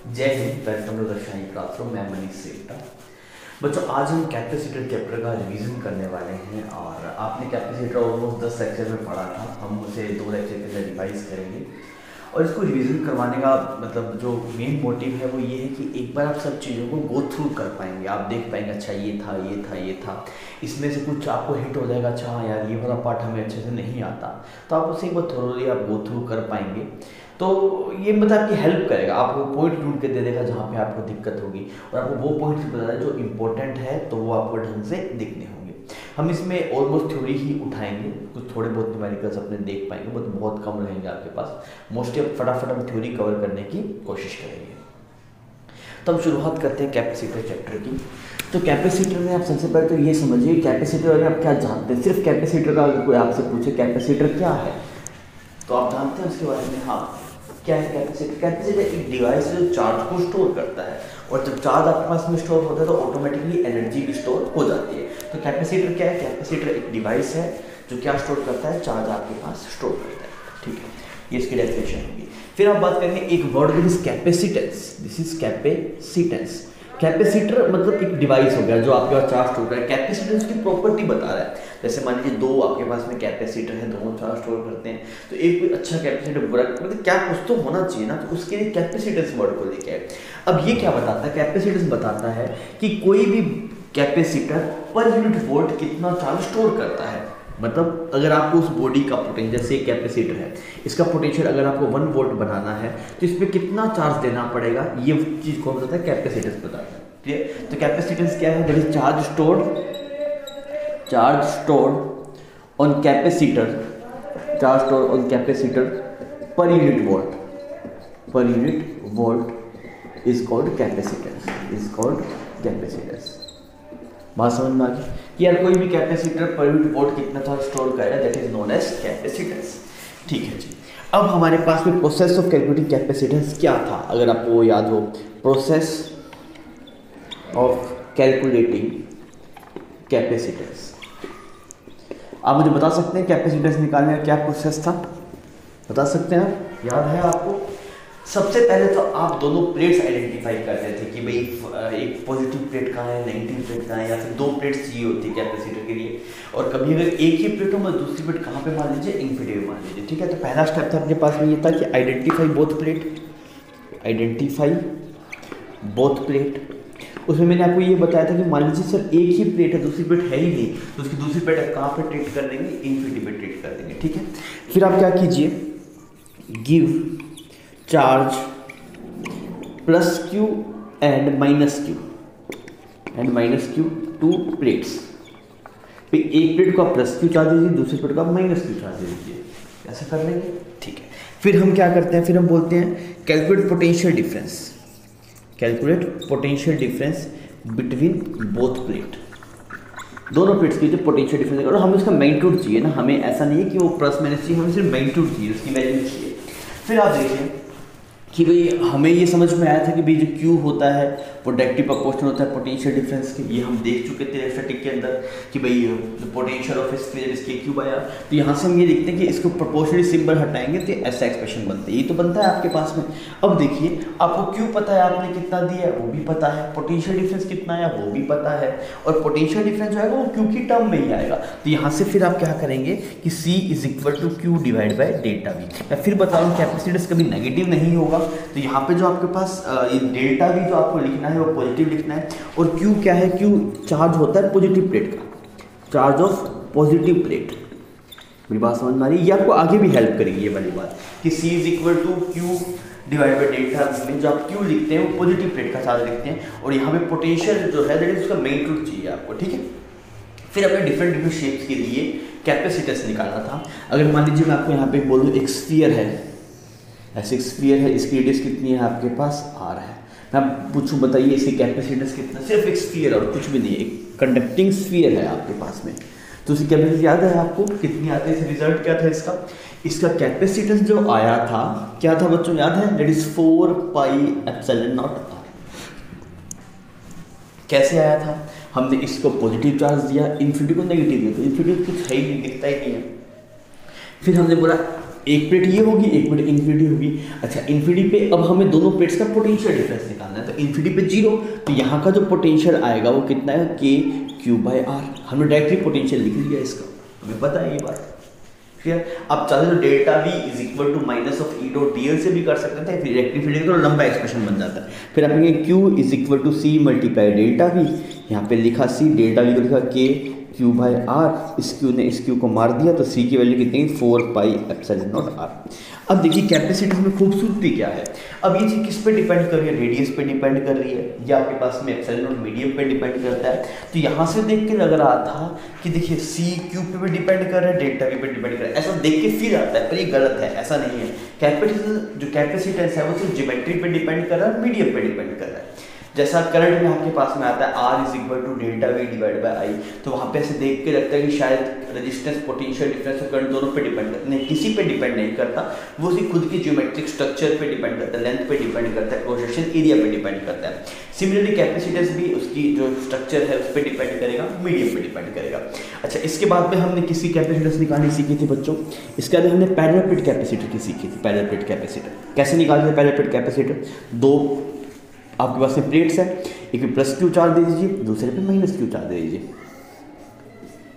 जय हिंद, welcome to the Shahi classroom. मैं मनीष सेठा। बच्चों, आज हम कैपेसिटर चैप्टर का रिवीजन करने वाले हैं और आपने कैपेसिटर ऑलमोस्ट 10 लेक्चर में पढ़ा था। हम उसे 2 लेक्चर के अंदर रिवाइज करेंगे और इसको रिवीजन करवाने का मतलब जो मेन मोटिव है वो ये है कि एक बार आप सब चीज़ों को गो थ्रू कर पाएंगे। आप देख पाएंगे अच्छा ये था ये था ये था, इसमें से कुछ आपको हिट हो जाएगा, अच्छा हाँ यार ये वाला पार्ट हमें अच्छे से नहीं आता, तो आप उसे एक बार थोड़ी आप गो थ्रू कर पाएंगे। तो ये मतलब आपकी हेल्प करेगा, आपको पॉइंट ढूंढ के दे देगा जहाँ पे आपको दिक्कत होगी और आपको वो पॉइंट्स बता देगा जो इम्पोर्टेंट है, तो वो आपको ढंग से दिखने होंगे। हम इसमें ऑलमोस्ट थ्योरी ही उठाएंगे, कुछ थोड़े बहुत न्यूमेरिकल्स अपने देख पाएंगे, बट बहुत कम रहेंगे आपके पास। मोस्टली अब फटाफट हम थ्योरी कवर करने की कोशिश करेंगे। तो हम शुरुआत करते हैं कैपेसिटर चैप्टर की। तो कैपेसिटर में आप सबसे पहले तो ये समझिए कैपेसिटर अगर आप क्या जानते हैं। सिर्फ कैपेसिटर का अगर कोई आपसे पूछे कैपेसिटर क्या है तो आप जानते हैं उसके बारे में। हाँ, क्या है कैपेसिटर? कैपेसिटर एक डिवाइस है जो चार्ज को स्टोर करता है और जब चार्ज आपके पास में स्टोर होता है तो ऑटोमेटिकली एनर्जी भी स्टोर हो जाती है। तो कैपेसिटर क्या है? कैपेसिटर एक डिवाइस है जो क्या स्टोर करता है? चार्ज आपके पास स्टोर करता है। ठीक है, ये इसकी डेफिनेशन होगी। फिर आप बात करेंगे एक word which is capacitance. This is capacitance. Capacitor मतलब एक डिवाइस हो गया जो आपके पास चार्ज स्टोर कर रहा है। कैपेसिटेंस की प्रॉपर्टी बता रहा है। जैसे मान लीजिए दो आपके पास में कैपेसिटर है, दोनों चार्ज स्टोर करते हैं, तो एक कोई अच्छा कैपेसिटर बुरा, मतलब क्या कुछ तो होना चाहिए ना, तो उसके लिए कैपेसिटेंस वर्ड को लेके आए। अब ये क्या बताता है? कैपेसिटेंस बताता है कि कोई भी कैपेसिटर पर यूनिट वोल्ट कितना चार्ज स्टोर करता है। मतलब अगर आपको उस बॉडी का पोटेंशियल, जैसे कैपेसिटर है, इसका पोटेंशियल अगर आपको 1 वोल्ट बनाना है तो इस पर कितना चार्ज देना पड़ेगा, ये चीज़ कौन बताता है? कैपेसिटेंस बताता है। ठीक है, तो कैपेसिटेंस क्या है? That is charge stored on capacitor, charge stored on capacitor पर unit volt is called capacitance. बात समझ में आ गई कि यार कोई भी कैपेसिटर पर यूनिट वोल्ट कितना चार्ज स्टोर कर रहा है, that is known as capacitance. ठीक है जी। अब हमारे पास में प्रोसेस ऑफ कैलकुलेटिंग कैपेसिटेंस क्या था, अगर आपको वो याद हो। प्रोसेस ऑफ कैलकुलेटिंग कैपेसिटेंस, आप मुझे बता सकते हैं कैपेसिटेंस निकालने का क्या प्रोसेस था? बता सकते हैं? याद है आपको? सबसे पहले तो आप दोनों प्लेट्स आइडेंटिफाई करते थे कि भाई एक पॉजिटिव प्लेट कहाँ है, नेगेटिव प्लेट कहाँ है, या फिर 2 प्लेट्स चाहिए होती है कैपेसिटर के लिए। और कभी अगर एक ही प्लेट हो मतलब दूसरी प्लेट कहाँ पे मान लीजिए, इन्फिनिटी मान लीजिए। ठीक है, तो पहला स्टेप था आपके पास में ये था कि आइडेंटिफाई बोथ प्लेट। उसमें मैंने आपको ये बताया था कि मान लीजिए सर एक ही प्लेट है, दूसरी प्लेट है ही नहीं, तो उसकी दूसरी प्लेट आप कहाँ पे ट्रीट कर देंगे? इन्फिनिटी पे ट्रीट कर देंगे। ठीक है, फिर आप क्या कीजिए, give charge plus Q and minus Q to plates. फिर एक प्लेट को आप प्लस क्यू चार्ज दीजिए, दूसरी प्लेट को आप माइनस क्यू चार्ज दीजिए। ऐसा कर लेंगे। ठीक है, फिर हम क्या करते हैं, फिर हम बोलते हैं calculate potential difference between both plate. दोनों प्लेट्स के जो पोटेंशियल डिफरेंस, और हमें उसका मैग्नीट्यूड चाहिए ना, हमें ऐसा नहीं है कि वो प्लस माइनस चाहिए, हमें सिर्फ मैग्नीट्यूड चाहिए, उसकी वैल्यू चाहिए। फिर आप देखिए कि भाई हमें ये समझ में आया था कि भाई जो Q होता है वो डायरेक्टली प्रोपोर्शनल होता है पोटेंशियल डिफरेंस के। ये हम देख चुके थे स्टैटिक के अंदर कि भाई जो पोटेंशियल ऑफ स्फीयर इसके क्यूब आया, तो यहाँ से हम ये देखते हैं कि इसको प्रोपोर्शनली सिंबल हटाएंगे तो ऐसा एक्सप्रेशन बनता है। ये तो बनता है आपके पास में। अब देखिए आपको Q पता है, आपने कितना दिया है वो भी पता है, पोटेंशियल डिफरेंस कितना है वो भी पता है, और पोटेंशियल डिफरेंस जो आएगा वो Q की टर्म में ही आएगा। तो यहाँ से फिर आप क्या करेंगे कि C is equal to Q divide by delta V। मैं फिर बता रहा हूँ कैपेसिटेंस कभी नेगेटिव नहीं होगा, तो यहाँ पे जो आपके पास ये डेल्टा V जो आपको लिखना है वो पॉजिटिव लिखना है। और Q क्या है? Q चार्ज होता है पॉजिटिव प्लेट का, चार्ज ऑफ पॉजिटिव प्लेट। मेरी बात समझ में आ रही है? ये आपको आगे भी हेल्प करेगी ये वाली बात कि C is equal to Q divide by delta में जो आप Q लिखते हैं वो पॉजिटिव प्लेट का चार्ज लिखते हैं, और यहाँ पे पोटेंशियल जो है दैट इज उसका मैग्नीट्यूड चाहिए आपको। ठीक है, फिर हमें डिफरेंट शेप्स के लिए कैपेसिटेंस निकालना था। अगर मान लीजिए मैं आपको यहाँ पे बोलूँ एक स्फीयर है, ऐसे स्फीयर है, इसकी रेडियस कितनी है आपके पास? R है। मैं पूछूं बताइए इसकी कैपेसिटेंस कितना? सिर्फ एक स्फीयर और कुछ भी नहीं है, एक कंडक्टिंग स्फीयर है आपके पास में, तो उसकी कैपेसिटी याद है आपको कितनी आती है? रिजल्ट क्या था इसका कैपेसिटेंस जो आया था क्या था बच्चों, याद है? That is 4 pi epsilon not R। कैसे आया था? हमने इसको पॉजिटिव चार्ज दिया, इन्फिनिटी को नेगेटिव दिया, तो इन्फिनिटी कुछ है ही नहीं, दिखता ही नहीं है। फिर हमने बोला एक प्लेट ये होगी, एक प्लेट इन्फिनिटी होगी। अच्छा इन्फिनिटी पे अब हमें दोनों प्लेट्स का पोटेंशियल डिफरेंस निकालना है, तो इन्फिनिटी पे 0, तो यहाँ का जो पोटेंशियल आएगा वो कितना है, के क्यू बाई आर। हमने डायरेक्टली पोटेंशियल लिख लिया इसका, हमें पता है ये बात। क्लियर? अब चाहे तो delta V is equal to minus of E dot D L से भी कर सकते थे, फिर रेक्टिफिकेशन तो लंबा एक्सप्रेशन बन जाता है। फिर आपने Q is equal to C multiply delta V, यहाँ पे लिखा सी, डेल्टा वी को लिखा के क्यू बाई आर, इस क्यू ने इस क्यू को मार दिया, तो सी की वैल्यू कितनी, 4 पाई एप्सिलॉन नॉट आर। अब देखिए कैपेसिटी में खूबसूरती क्या है, अब ये चीज़ किस पे डिपेंड कर रही है, रेडियस पे डिपेंड कर रही है, या आपके पास में एप्सिलॉन नॉट मीडियम पे डिपेंड करता है। तो यहाँ से देख के लग रहा था कि देखिए सी क्यू पे भी डिपेंड कर रहा है, डेल्टा वी पे डिपेंड कर रहा है, ऐसा देख के फील आता है, पर ये गलत है, ऐसा नहीं है। कैपेसिटेंस है वो सिर्फ ज्योमेट्री पे डिपेंड कर रहा है, मीडियम पे डिपेंड कर रहा है। जैसा करंट में आपके पास में आता है R is equal to delta V divide by I, तो वहाँ पे ऐसे देख के लगता है कि शायद रेजिस्टेंस, पोटेंशियल डिफरेंस और करंट दोनों पे डिपेंड करता है, नहीं किसी पे डिपेंड नहीं करता, वो उसकी खुद की ज्योमेट्रिक स्ट्रक्चर पे डिपेंड करता है, लेंथ पे डिपेंड करता है, क्रॉस सेक्शन एरिया पे डिपेंड करता है। सिमिलरली कैपेसिटेंस भी उसकी जो स्ट्रक्चर है उस पर डिपेंड करेगा, मीडियम पे डिपेंड करेगा। अच्छा इसके बाद में हमने किसी कैपेसिटेंस निकालनी सीखी थी बच्चों, इसके बाद हमने पैरेलल प्लेट कैपेसिटर की सीखी थी। पैरेलल प्लेट कैपेसिटर कैसे निकालते हैं, पैरेलल प्लेट कैपेसिटर, दो आपके पास में प्लेट्स है, एक पे प्लस क्यू चार्ज दे दीजिए, दूसरे पे माइनस क्यू चार्ज दे दीजिए,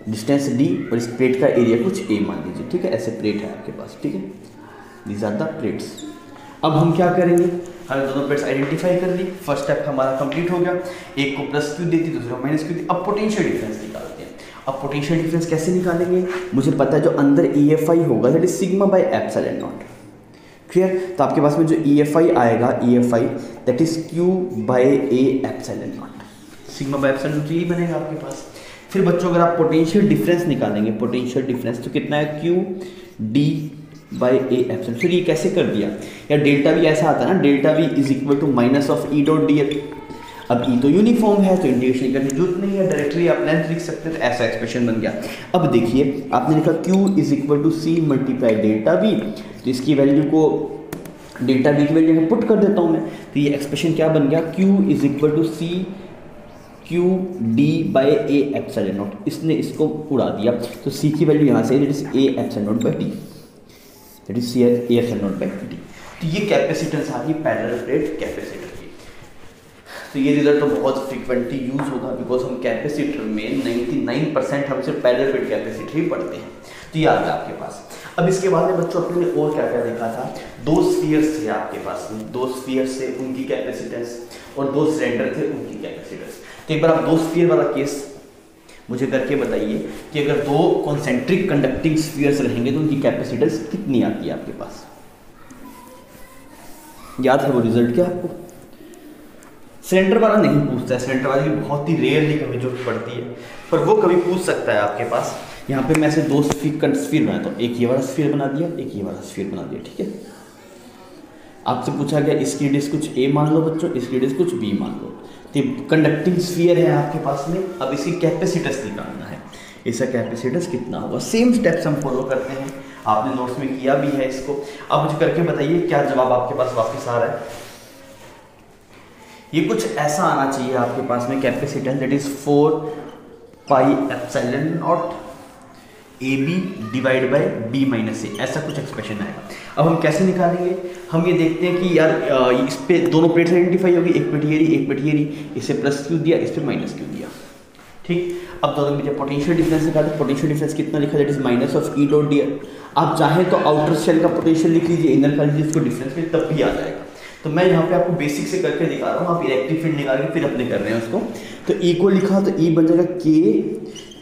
डिस्टेंस डी और इस प्लेट का एरिया कुछ ए मान लीजिए, ठीक है, ऐसे प्लेट है आपके पास, ठीक है, दीज आर द प्लेट्स। अब हम क्या करेंगे, हमने दोनों प्लेट्स आइडेंटिफाई कर ली, फर्स्ट स्टेप हमारा कंप्लीट हो गया, एक को प्लस क्यू देती, दूसरे को माइनस क्यू दी। अब पोटेंशियल डिफरेंस निकालते हैं। अब पोटेंशियल डिफरेंस कैसे निकालेंगे, मुझे पता है जो अंदर EFI होगा that is sigma by epsilon not. Clear? तो आपके पास में जो EFI आएगा, EFI that is Q by A epsilon not, sigma by epsilon not, यही बनेगा आपके पास। फिर बच्चों अगर आप पोटेंशियल डिफरेंस निकालेंगे, पोटेंशियल डिफरेंस तो कितना है, Q D by A epsilon. फिर ये कैसे कर दिया, या डेल्टा वी ऐसा आता है ना, delta V is equal to minus of E dot D L. अब ई तो यूनिफॉर्म है तो इंटीग्रेशन करने की जरूरत नहीं है, डायरेक्टली आप लेंथ लिख सकते हैं, तो ऐसा एक्सप्रेशन बन गया। अब देखिए आपने लिखा Q is equal to C multiply delta V, तो इसकी वैल्यू को डेल्टा वी की वैल्यू में पुट कर देता हूँ मैं, तो ये एक्सप्रेशन क्या बन गया, Q is equal to C Q D by A epsilon naught. इसने इसको उड़ा दिया, तो सी की वैल्यू यहाँ से that is A epsilon naught by D, that is C A epsilon naught by D. तो ये कैपेसिटेंस आ गई पैरेलल प्लेट कैपेसिटर। तो ये रिजल्ट तो बहुत फ्रीक्वेंटली यूज होगा, बिकॉज हम कैपेसिटर में 99% हम सिर्फ पैरेलल प्लेट कैपेसिटर ही पढ़ते हैं, तो ये आ गया आपके पास। अब इसके बाद में बच्चों अपने ने और क्या क्या देखा था, दो स्फीयर्स थे आपके पास में, दो स्फीयर्स से उनकी कैपेसिटेंस और दो सिलेंडर थे उनकी कैपेसिटेंस। तो एक बार आप दो स्फीयर वाला केस मुझे करके बताइए कि अगर दो कॉन्सेंट्रिक कंडक्टिंग स्फीयर्स रहेंगे तो उनकी कैपेसिटेंस कितनी आती है आपके पास, याद है वो रिजल्ट क्या आपको? सिलेंडर वाला नहीं पूछता है, सिलेंडर वाली बहुत ही रेयरली कभी जरूरत पड़ती है, पर वो कभी पूछ सकता है आपके पास। यहाँ पे मैं ऐसे दो स्फीयर बनाता हूँ, एक ये वाला स्फीयर बना दिया, एक ये वाला स्फीयर बना दिया, ठीक है। आपसे पूछा गया इसकी रेडियस कुछ ए मान लो बच्चों, इसकी रेडियस कुछ बी मान लो, तो कंडक्टिंग स्फीयर है आपके पास में। अब इसकी कैपेसिटेंस निकालना है, इसका कैपेसिटेंस कितना होगा। सेम स्टेप्स हम फॉलो करते हैं, आपने नोट्स में किया भी है इसको। अब मुझे करके बताइए क्या जवाब आपके पास वापस आ रहा है। ये कुछ ऐसा आना चाहिए आपके पास में, capacitance that is 4 pi epsilon not a b divide by b minus a, ऐसा कुछ एक्सप्रेशन आएगा। अब हम कैसे निकालेंगे, हम ये देखते हैं कि यार इस पे दोनों प्लेट्स आइडेंटिफाई होगी, एक प्लेट ये रही, एक प्लेट ये रही, इसे प्लस क्यू दिया, इस पे माइनस क्यू दिया, ठीक। अब दोनों में जब पोटेंशियल डिफरेंस निकालते, पोटेंशियल डिफरेंस कितना लिखा, that is minus of E dot D L. आप चाहें तो आउटर शेल का पोटेंशियल लिख लीजिए, इनर का लीजिए, इसको डिफरेंस में तब भी आ जाएगा। तो मैं यहाँ पे आपको बेसिक से करके दिखा रहा हूँ, आप इलेक्ट्रिक फील्ड निकाल के फिर अपने कर रहे हैं उसको। तो ई को लिखा तो ई बन जाएगा K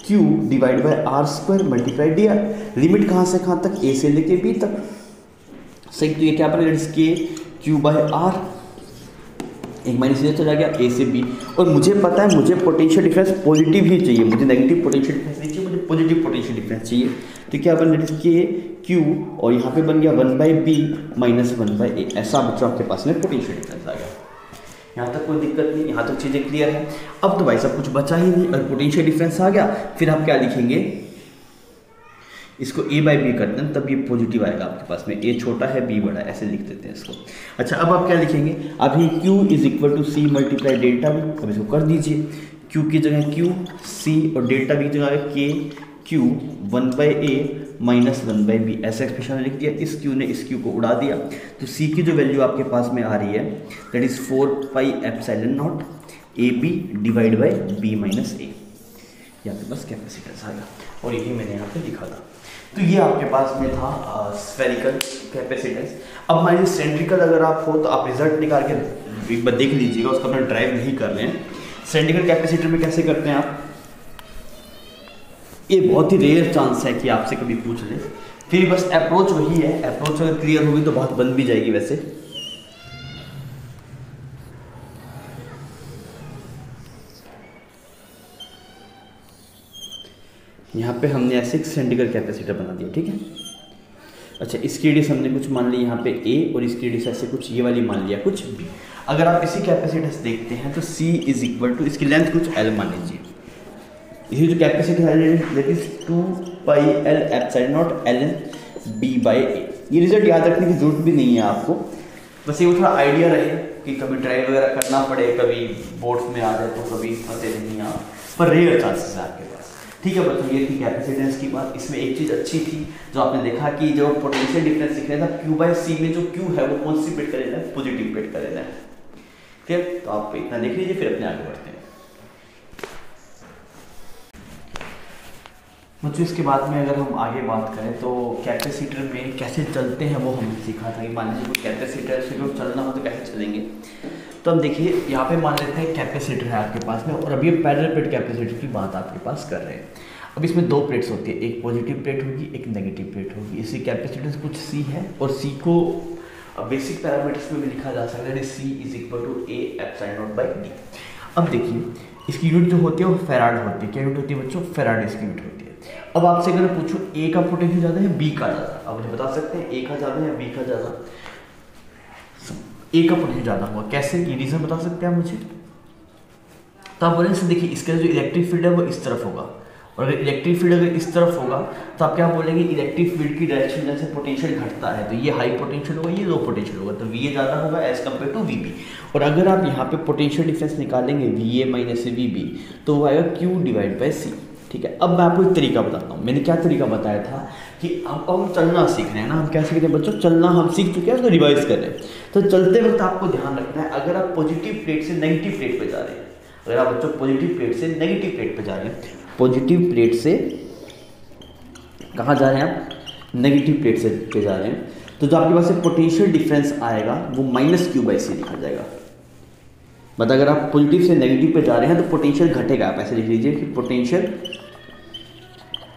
Q divide by R square multiply D R. Limit कहाँ से कहाँ तक, ए से लेके बी तक, सही। तो ये क्या बनेगा, के क्यू बाई आर, एक माइनस इधर चला गया, ए से बी। और मुझे पता है मुझे पोटेंशियल डिफरेंस पॉजिटिव ही चाहिए, मुझे नेगेटिव पोटेंशियल डिफरेंस नहीं चाहिए, मुझे पॉजिटिव पोटेंशियल डिफरेंस चाहिए। तो क्या बन जाएगा, के क्यू और यहाँ पे बन गया 1 बाई बी माइनस 1 बाई ए, ऐसा बच्चों आपके पास में पोटेंशियल डिफरेंस आ गया। यहाँ तक कोई दिक्कत नहीं, यहाँ तक चीज़ें क्लियर है। अब तो भाई सब कुछ बचा ही नहीं, और पोटेंशियल डिफरेंस आ गया, फिर आप क्या लिखेंगे, इसको ए बाई बी करते हैं तब ये पॉजिटिव आएगा आपके पास में, ए छोटा है बी बड़ा है, ऐसे लिख देते हैं इसको। अच्छा अब आप क्या लिखेंगे, अभी Q is equal to C multiply delta B, अब इसको कर दीजिए, क्यू की जगह क्यू, सी और डेल्टा बी की जगह के क्यू 1 बाई ए -1/b ऐसा एक्सप्रेशन लिख दिया। इस q ने इस q को उड़ा दिया, तो c की जो वैल्यू आपके पास में आ रही है that is 4πε0 ab divide by b minus a। यहाँ पे बस कैपेसिटेंस आ गया और यही मैंने यहाँ पे लिखा था। तो ये आपके पास में था स्फेरिकल कैपेसिटेंस। अब मान लीजिए सिलेंड्रिकल अगर आप हो तो आप रिजल्ट निकाल के एक बार देख लीजिएगा, उसका अपना ड्राइव नहीं कर रहे हैं। सिलेंड्रिकल कैपेसिटर में कैसे करते हैं आप, ये बहुत ही रेयर चांस है कि आपसे कभी पूछ ले, फिर बस अप्रोच वही है। अप्रोच अगर क्लियर होगी तो बात बन भी जाएगी। वैसे यहाँ पे हमने ऐसे एक सिलेंड्रिकल कैपेसिटर बना दिया, ठीक है। अच्छा, इसकी रेडियस हमने कुछ मान ली यहाँ पे a और इसकी रेडियस ऐसे कुछ ये वाली मान लिया कुछ b। अगर आप इसी कैपेसिटेंस देखते हैं तो c इज इक्वल टू इसकी लेंथ कुछ l मान लीजिए। ये जो कैपेसिटी है that is 2πl∈0 ln b/a। ये रिजल्ट याद रखने की जरूरत भी नहीं है आपको, बस ये थोड़ा आइडिया रहे कि कभी ड्राइव वगैरह करना पड़े, कभी बोर्ड्स में आ जाए तो कभी फंसे नहीं आप, पर रेयर चांसेस है आपके पास, ठीक है बच्चों। ये थी कैपेसिटेंस की बात। इसमें एक चीज़ अच्छी थी जो आपने देखा कि जो पोटेंशियल डिफरेंस दिख रहा था q/c में, जो q है वो कौन सी प्लेट का लेना है, पॉजिटिव प्लेट का लेना है, ठीक है। तो आप इतना देख लीजिए, फिर अपने आगे बढ़ते हैं बच्चों। इसके बाद में अगर हम आगे बात करें तो कैपेसिटर में कैसे चलते हैं वो हमने सीखा था कि मान लीजिए कोई कैपेसिटर से लोग चलना हो तो कैसे चलेंगे। तो अब देखिए यहाँ पे मान लेते हैं कैपेसिटर है आपके पास में, और अभी पैरेलल प्लेट कैपेसिटर की बात आपके पास कर रहे हैं। अब इसमें दो प्लेट्स होती है, एक पॉजिटिव प्लेट होगी, एक नेगेटिव प्लेट होगी। इसी कैपेसिटेंस कुछ c है, और c को बेसिक पैरामीटर्स में भी लिखा जा सकता है, c is equal to a∈0/d। अब देखिए इसकी यूनिट जो होती है वो फेराड होती है। क्या यूनिट होती है बच्चों, फेराड इसकी यूनिट होती है। अब आपसे अगर पूछूं a का पोटेंशियल ज़्यादा है b का ज़्यादा, आप मुझे बता सकते हैं a का ज़्यादा है b का ज़्यादा। a का पोटेंशियल ज़्यादा हुआ, कैसे, ये रीज़न बता सकते हैं आप मुझे। तो आप बोलेंगे से देखिए इसका जो इलेक्ट्रिक फील्ड है वो इस तरफ होगा, और अगर इलेक्ट्रिक फील्ड अगर इस तरफ होगा तो आप क्या बोलेंगे, इलेक्ट्रिक फील्ड की डायरेक्शन जैसे पोटेंशियल घटता है तो ये हाई पोटेंशियल होगा, ये लो पोटेंशियल होगा, तो VA ज़्यादा होगा एज कम्पेयर टू VB। और अगर आप यहाँ पे पोटेंशियल डिफरेंस निकालेंगे VA माइनस VB तो वो आएगा Q/C, ठीक है। अब मैं आपको एक तरीका बताता हूँ। मैंने क्या तरीका बताया था कि अब हम चलना सीख रहे हैं ना, हम क्या सीख रहे हैं बच्चों, चलना हम सीख चुके हैं, उसको रिवाइज कर रहे हैं। तो चलते वक्त आपको ध्यान रखना है, अगर आप पॉजिटिव प्लेट से नेगेटिव प्लेट पे जा रहे हैं, अगर आप बच्चों पॉजिटिव प्लेट से नेगेटिव प्लेट पे जा रहे हैं, पॉजिटिव प्लेट से कहाँ जा रहे हैं आप, नेगेटिव प्लेट से पे जा रहे हैं, तो जो आपके पास से पोटेंशियल डिफरेंस आएगा वो -Q/C लिखा जाएगा। मतलब अगर आप पॉजिटिव से नेगेटिव पे जा रहे हैं तो पोटेंशियल घटेगा। आप ऐसे लिख लीजिए कि पोटेंशियल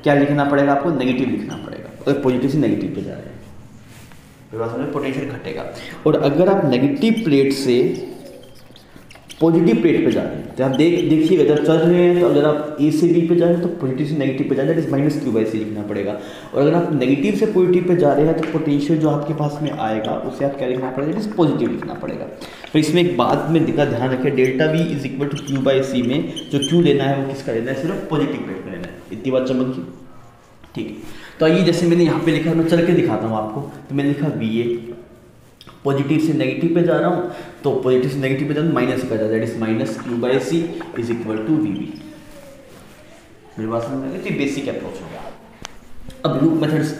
क्या लिखना पड़ेगा आपको, नेगेटिव लिखना पड़ेगा। अगर पॉजिटिव से नेगेटिव पे जा रहे हैं पोटेंशियल घटेगा। और अगर आप नेगेटिव प्लेट से पॉजिटिव प्लेट पे जा रहे हैं तो आप देखिएगा जब चल रहे हैं, तो अगर आप A से B पे जा रहे हैं तो पॉजिटिव से नेगेटिव पे जा रहे हैं, दैट इज -Q/C लिखना पड़ेगा। और अगर आप नेगेटिव से पॉजिटिव पे जा रहे हैं तो पोटेंशियल जो आपके पास में आएगा उसे आप क्या लिखना पड़ेगा, दैट इज पॉजिटिव लिखना पड़ेगा। तो इसमें एक बात में ध्यान रखें, ΔV is equal to Q/C में जो Q लेना है वो किसका लेना है, सिर्फ पॉजिटिव प्लेट का लेना है। इतनी बात समझ गई, ठीक है। तो आइए जैसे मैंने यहाँ पे लिखा, मैं चल के दिखाता हूँ आपको। तो मैंने लिखा VA, पॉजिटिव से नेगेटिव पे जा रहा हूँ, तो पॉजिटिव से नेगेटिव पे जा रहा हूँ, माइनस का जा रहा है, that is -Q/C is equal to VB। मेरी बात समझ में आई, बेसिक अप्रोच हो गया। अब लूप मेथड्स,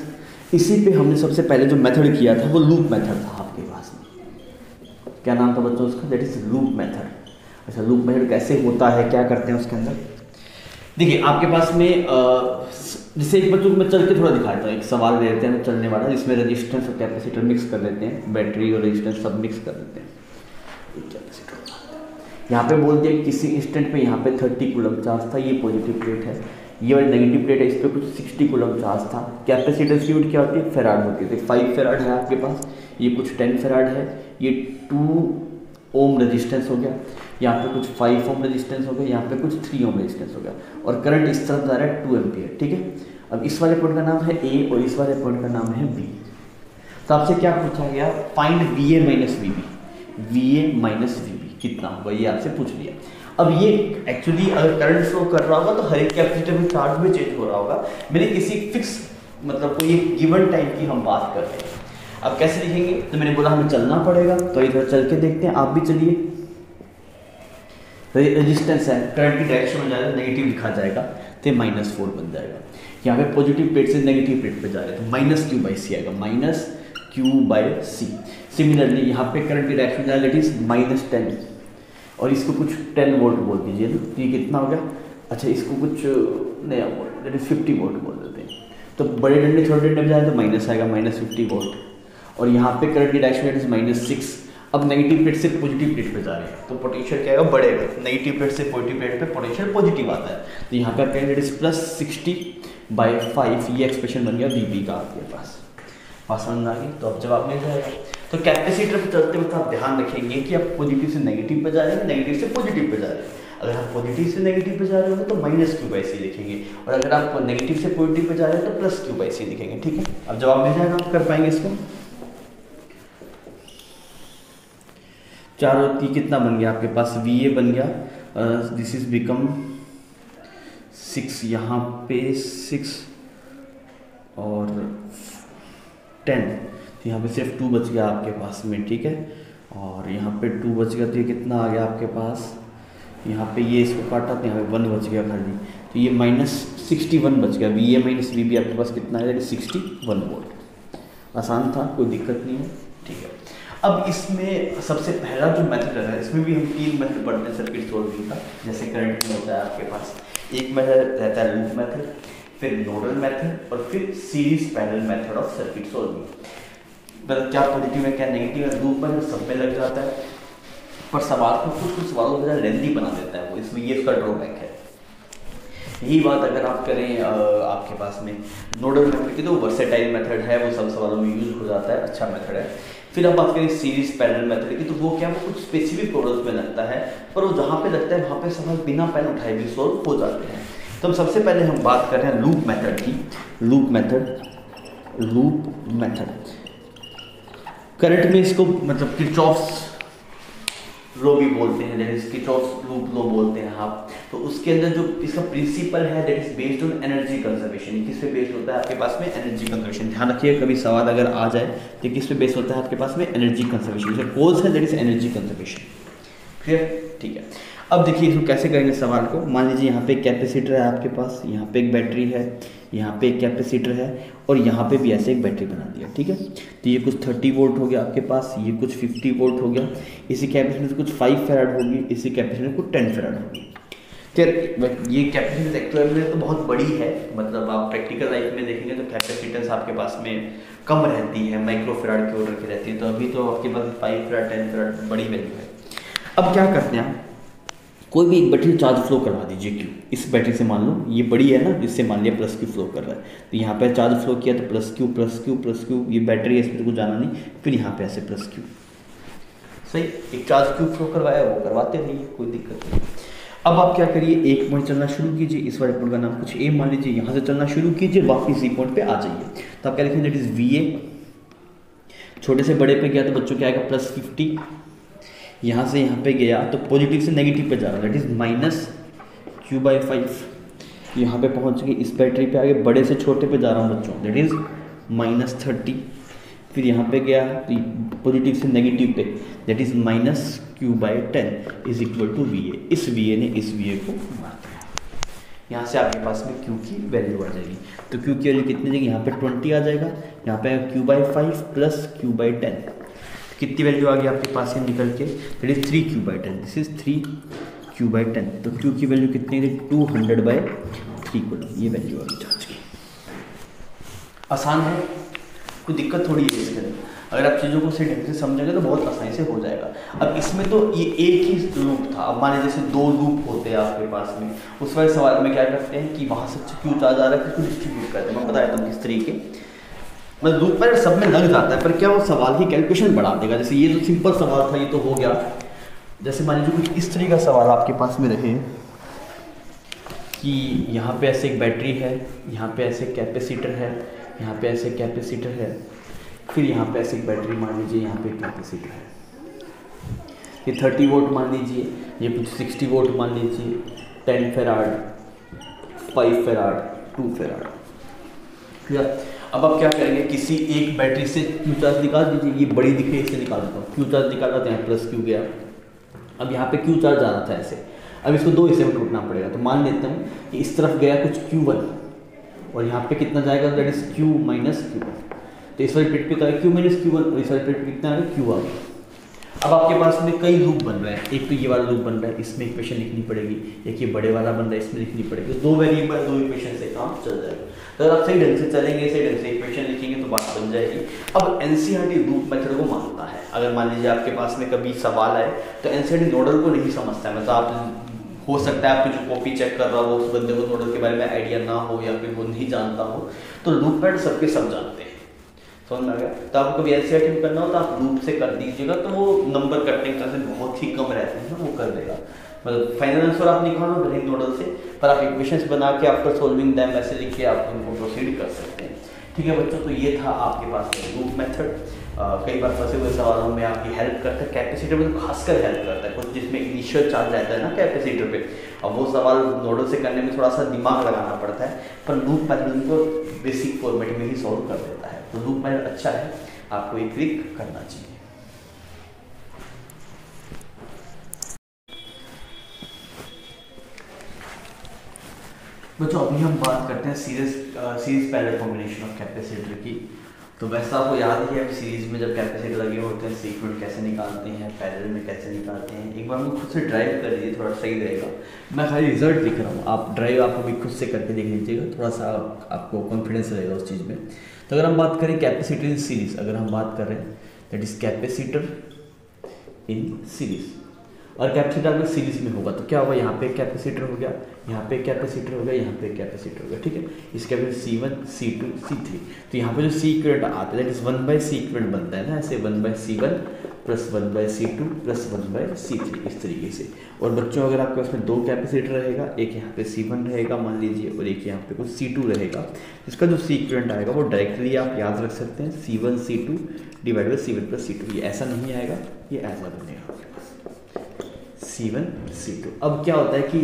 इसी पे हमने सबसे पहले जो मेथड किया था वो लूप मेथड था आपके पास में। क्या नाम था बच्चों उसका, दैट इज लूप मेथड। अच्छा, लूप मेथड कैसे होता है, क्या करते हैं उसके अंदर, देखिए आपके पास में जैसे एक बच्चों को मैं चल के थोड़ा दिखाता हूँ। एक सवाल ले लेते हैं चलने वाला, जिसमें रेजिस्टेंस और कैपेसिटर मिक्स कर लेते हैं, बैटरी और रेजिस्टेंस सब मिक्स कर लेते हैं। कैपेसिटर यहाँ पे बोल दिया किसी इंस्टेंट पे यहाँ पे 30 कूलम चार्ज था, ये पॉजिटिव प्लेट है, ये वाली नेगेटिव प्लेट है, इस पर कुछ 60 कूलम चार्ज था। कैपेसिटर की यूनिट क्या होती है, फेराड होती है। 5 फेराड है आपके पास, ये कुछ 10 फेराड है, ये 2 ओम रेजिस्टेंस हो गया, यहाँ पे कुछ 5 ओम रेजिस्टेंस हो गया, यहाँ पे कुछ 3 ओम रेजिस्टेंस हो गया, और करंट इस तरफ जा रहा है 2 एम्पियर, ठीक है। अब इस वाले पॉइंट का नाम है A और इस वाले पॉइंट का नाम है B। तो आपसे क्या पूछा गया, find VA minus VB, VA minus VB कितना होगा, ये आपसे पूछ लिया। अब ये एक्चुअली अगर करंट फ्लो कर रहा होगा तो हर एक कैपेसिटर में चार्ज भी चेंज हो रहा होगा। मैंने किसी फिक्स मतलब कोई एक गिवन टाइम की हम बात कर रहे हैं। अब कैसे लिखेंगे, तो मैंने बोला हमें चलना पड़ेगा, तो इधर चल के देखते हैं, आप भी चलिए। रेजिस्टेंस है, करंट की डायरेक्शन में जाएगा, नेगेटिव लिखा जाएगा तो -4 बन जाएगा। यहाँ पे पॉजिटिव प्लेट से नेगेटिव प्लेट पे जा रहे हैं तो माइनस क्यू बाई सी आएगा, minus Q by C. Similarly यहाँ पे करंट की डायरेक्शन क्या है, दैट इज -10 और इसको कुछ 10 वोल्ट बोल दीजिए ना, तो ये कितना हो गया, अच्छा इसको कुछ नया वोल्ट दैट इज 50 वोल्ट बोल देते हैं। तो बड़े डंडे छोटे डंडे में जाए तो माइनस आएगा, -50 वोल्ट। और यहाँ पे करंट की डायरेक्शन दैट इज -6। अब नेगेटिव प्लेट से पॉजिटिव प्लेट पे जा रहे हैं तो पोटेंशियल क्या आएगा, बढ़ेगा। नेगेटिव प्लेट से पॉजिटिव प्लेट पे पोटेंशियल पॉजिटिव आता है, तो यहाँ पे आप कहेंगे दैट इज +60/5। ये एक्सप्रेशन बन गया वीबी का आपके पास। बात समझ आ गई, तो अब जवाब मिल जाएगा। तो कैपेसिटर पे चलते वक्त आप ध्यान रखेंगे कि आप पॉजिटिव से नेगेटिव पे जा रहे हैं, नेगेटिव से पॉजिटिव पे जा रहे हैं। अगर आप पॉजिटिव से नेगेटिव पे जा रहे हो तो -q/c लिखेंगे, और अगर आप नेगेटिव से पॉजिटिव पे जा रहे हो तो +q/c लिखेंगे। ठीक है, अब जवाब मिल जाएगा, आप कर पाएंगे इसको। 4 और 3 कितना बन गया आपके पास, VA बन गया, दिस इज बिकम 6, यहाँ पे 6 और 10, तो यहाँ पे सिर्फ 2 बच गया आपके पास में। ठीक है, और यहाँ पे 2 बच गया तो ये कितना आ गया आपके पास, यहाँ पे ये इसको काटा तो यहाँ पे 1 बच गया खाली, तो ये -61 बच गया। VA माइनस VB आपके पास कितना है, 61 वोल्ट। आसान था, कोई दिक्कत नहीं है। ठीक है, अब इसमें सबसे पहला जो मेथड है, इसमें भी हम 3 मेथड पढ़ते हैं सर्किट सोल्विंग का। जैसे करंट में होता है आपके पास एक मेथड रहता है लूप मेथड, फिर नोडल मेथड, और फिर series parallel method of circuit solving. मतलब क्या पॉजिटिव है क्या नेगेटिव है, लूप में सब में लग जाता है, पर सवाल को कुछ सवालों को ज़्यादा लेंथी बना देता है वो, इसमें ये इसका ड्रॉबैक है। यही बात अगर आप करें आपके पास में नोडल मेथड की, तो वर्सेटाइल मेथड है, वो सब सवालों में यूज हो जाता है, अच्छा मेथड है। फिर अब बात करें सीरीज पैरेलल मेथड की, तो वो क्या, वो कुछ स्पेसिफिक प्रॉब्लम्स में लगता है, पर वो जहाँ पे लगता है वहाँ पे सवाल बिना पेन उठाए भी सोल्व हो जाते हैं। तो हम सबसे पहले हम बात कर रहे हैं लूप मेथड की। लूप मेथड करंट में इसको मतलब किरचॉफ्स लॉ भी बोलते हैं, that is Kirchhoff's loop law बोलते हैं आप। तो उसके अंदर जो इसका प्रिंसिपल है that is based on energy conservation. किस पे बेस्ड होता है आपके पास में, एनर्जी कंजर्वेशन। ध्यान रखिए कभी सवाल अगर आ जाए तो किस पे बेस्ड होता है आपके पास में, एनर्जी कंजर्वेशन। कोज है that is energy conservation. Clear, ठीक है। अब देखिए इसको कैसे करेंगे सवाल को। मान लीजिए यहाँ पे एक कैपेसिटर है आपके पास, यहाँ पे एक बैटरी है, यहाँ पे एक कैपेसिटर है, और यहाँ पे भी ऐसे एक बैटरी बना दिया। ठीक है, तो ये कुछ 30 वोल्ट हो गया आपके पास, ये कुछ 50 वोल्ट हो गया, इसी कैपेसिटर से कुछ 5 फैराड होगी, इसी कैपेसिटर में कुछ 10 फैराड होगी। फिर ये कैपेसिटेंस एक्चुअल में तो बहुत बड़ी है, मतलब आप प्रैक्टिकल लाइफ में देखेंगे तो कैपेसिटेंस आपके पास में कम रहती है, माइक्रो फैराड के ऑर्डर की रहती है। तो अभी तो आपके पास 5 फैराड 10 फैराड बड़ी वैल्यू है। अब क्या करते हैं, कोई भी एक बैटरी चार्ज फ्लो करवा दीजिए क्यू। इस बैटरी से मान लो ये बड़ी है ना, इससे मान लिया +Q फ्लो कर रहा है, तो यहाँ पे चार्ज फ्लो किया तो +Q, ये बैटरी है, इसमें कुछ जाना नहीं, फिर यहाँ पे ऐसे +Q। सही, एक चार्ज Q फ्लो करवाया, वो करवाते रहिए, कोई दिक्कत नहीं। अब आप क्या करिए, एक पॉइंट चलना शुरू कीजिए, इस वाले पॉइंट का नाम कुछ A मान लीजिए, यहाँ से चलना शुरू कीजिए, वापस इसी पॉइंट पे आ जाइए। तो आप क्या लिखेंगे, दैट इज VA। छोटे से बड़े पे गया तो बच्चों क्या आएगा, +50। यहाँ से यहाँ पे गया तो पॉजिटिव से नेगेटिव पे जा रहा है, दैट इज -Q/5। यहाँ पे पहुँच गए, इस बैटरी पे आगे बड़े से छोटे पे जा रहा हूँ बच्चों, दैट इज -30। फिर यहाँ पे गया तो पॉजिटिव से नेगेटिव पे, that is -Q/10 is equal to VA। इस VA ने इस VA को मार दिया, यहाँ से आपके पास में Q की वैल्यू आ जाएगी। तो Q की वैल्यू कितनी जाएगी, यहाँ पे 20 आ जाएगा, यहाँ पे Q/5 + Q/10, कितनी वैल्यू आ गई आपके पास से निकल के, that is 3Q/10। This is 3Q/10। तो Q की वैल्यू कितनी है, 200/3 को ये वैल्यू आ गई चार्ज की। आसान है, कोई दिक्कत थोड़ी है इसके अंदर। अगर आप चीज़ों को सही ढंग से समझेंगे तो बहुत आसानी से हो जाएगा। अब इसमें तो ये एक ही लूप था, अब मान लीजिए जैसे 2 लूप होते हैं आपके पास में, उस वाले सवाल में क्या करते हैं कि वहाँ से Q चार्ज आ रहा है, फिर डिस्ट्रीब्यूट करते हैं। मैं बताया था किस तरीके, मतलब लूप पर सब में लग जाता है, पर क्या वो सवाल की कैलकुलेशन बढ़ा देगा। जैसे ये तो सिंपल सवाल था, ये तो हो गया। जैसे मान लीजिए कुछ इस तरीके का सवाल आपके पास में रहे कि यहाँ पे ऐसे एक बैटरी है, यहाँ पे ऐसे कैपेसिटर है, यहाँ पे ऐसे कैपेसिटर है, फिर यहाँ पे ऐसे एक बैटरी मान लीजिए, यहाँ पे कैपेसिटर है, ये 30 वोल्ट मान लीजिए, ये कुछ 60 वोल्ट मान लीजिए, 10 फैराड, 5 फैराड, 2 फैराड। क्लियर। अब आप क्या करेंगे, किसी एक बैटरी से Q चार्ज निकाल दीजिए, ये बड़ी दिख रही है, इससे निकाल देता हूँ। Q चार्ज निकाल रहा था, यहाँ +Q गया, अब यहाँ पे Q चार्ज आ रहा था ऐसे, अब इसको 2 हिस्से में टूटना पड़ेगा। तो मान लेता हूँ कि इस तरफ गया कुछ Q1 और यहाँ पे कितना जाएगा, that is Q minus Q। तो इस वाली प्लेट पे क्या Q माइनस Q1 और इस वाली प्लेट पे कितना आएगा Q आ गया। अब आपके पास में कई लूप बन रहे हैं, एक तो ये वाला लूप बन रहा है, इसमें इक्वेशन लिखनी पड़ेगी, एक ये बड़े वाला बन रहा है, इसमें लिखनी पड़ेगी। दो वेरिएबल दो इक्वेशन से काम चल जाएगा। तो अगर आप सही ढंग से चलेंगे, सही ढंग से इक्वेशन लिखेंगे तो बात बन जाएगी। अब एनसीईआरटी लूप मेथड को मानता है। अगर मान लीजिए आपके पास में कभी सवाल आए तो एनसीईआरटी नोडल को नहीं समझता है, मतलब आप हो सकता है आपकी जो कॉपी चेक कर रहा हो उस बंदे को नोडल के बारे में आइडिया ना हो या फिर वो नहीं जानता हो, तो लूप मेथड सबके सब जानते हैं, समझ में आ गया। तो आपको कभी एनसीईआरटी में करना हो तो आप लूप से कर दीजिएगा, तो वो नंबर कटने के चांसेस बहुत ही कम रहते हैं ना, वो कर देगा। मतलब फाइनल आंसर आप निकालो ब्रेन नोडल से, पर आप इक्वेशंस बना के आफ्टर सॉल्विंग दैम ऐसे लिख के आप उनको प्रोसीड कर सकते हैं। ठीक है बच्चों, तो ये था आपके पास लूप मेथड। कई बार फंसे हुए सवालों में आपकी हेल्प करता है, कैपेसिटर में तो खासकर हेल्प करता है, कुछ जिसमें इनिशियल चार्ज रहता है ना कैपेसिटर पे, अब वो सवाल नोडल से करने में थोड़ा सा दिमाग लगाना पड़ता है, पर लूप मेथड उनको बेसिक फॉर्मेट में ही सॉल्व कर देता है। तो लूप मेथड अच्छा है, आपको एक क्लिक करना चाहिए। बच्चों अभी हम बात करते हैं series parallel combination of capacitor की। तो वैसे आपको याद ही है सीरीज में जब कैपेसिटर लगे होते हैं सीक्वेंट कैसे निकालते हैं, पैरेलल में कैसे निकालते हैं। एक बार मैं खुद से ड्राइव कर लीजिए, थोड़ा सही रहेगा। मैं खाली रिजल्ट लिख रहा हूँ, आप ड्राइव आप भी खुद से करके देख लीजिएगा, थोड़ा सा आपको कॉन्फिडेंस रहेगा उस चीज़ में। तो अगर हम बात करें कैपेसिटर इन सीरीज, अगर हम बात कर रहे हैं that is capacitor in series, और कैपेसिटर अगर सीरीज में होगा तो क्या होगा, यहाँ पे कैपेसिटर हो गया, यहाँ पे कैपेसिटर हो गया, यहाँ पे कैपेसिटर हो गया। ठीक है, इसके बाद C1 C2 C3, तो यहाँ पे जो C करंट आता है दैट इज 1/C करंट बनता है ना, ऐसे 1/C1 plus 1/C2 plus 1/C3 इस तरीके से। और बच्चों अगर आपके पास में दो कैपेसिटर रहेगा, एक यहाँ पे C1 रहेगा मान लीजिए और एक यहाँ पे कुछ C2 रहेगा, इसका जो C करंट आएगा वो डायरेक्टली आप याद रख सकते हैं C1 C2 divide by C1 plus C2। ये ऐसा नहीं आएगा, ये ऐसा बनेगा C1 C2। अब क्या होता है कि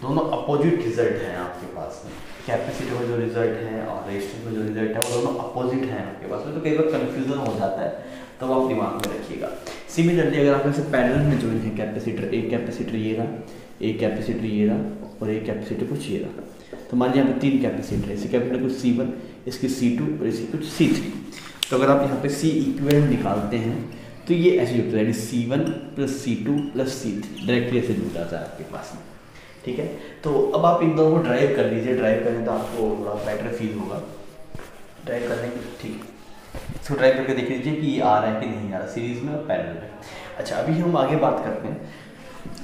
दोनों अपोजिट रिजल्ट हैं आपके पास में, कैपेसिटर में जो रिजल्ट है और रेजिस्टेंस में जो रिजल्ट है वो दोनों अपोजिट हैं आपके पास में, तो कई बार कन्फ्यूजन हो जाता है, तो वो आप दिमाग में रखिएगा। सिमिलरली अगर आप ऐसे पैरेलल में जोड़े हैं कैपेसिटर, एक कैपेसिटर ये रहा, एक कैपेसिटर ये रहा और एक कैपेसिटर कुछ ये रहा, तो मान लीजिए यहाँ पे तीन कैपेसिटर है, इसी कैपेसिटर कुछ C1, इसकी C2 और इसकी कुछ C3। तो अगर आप यहाँ पे C इक्विवेलेंट निकालते हैं तो ये ऐसे जुड़ता है, C1 plus C2 plus C3 directly ऐसे जुड़ जाता है आपके पास में। ठीक है, तो अब आप इन दोनों को ड्राइव कर लीजिए, ड्राइव करें तो आपको थोड़ा बेटर फील होगा। ड्राइव करने के ठीक है, इसको ड्राइव करके देख लीजिए कि ये आ रहा है कि नहीं आ रहा सीरीज में और पैरेलल में। अच्छा, अभी हम आगे बात करते हैं।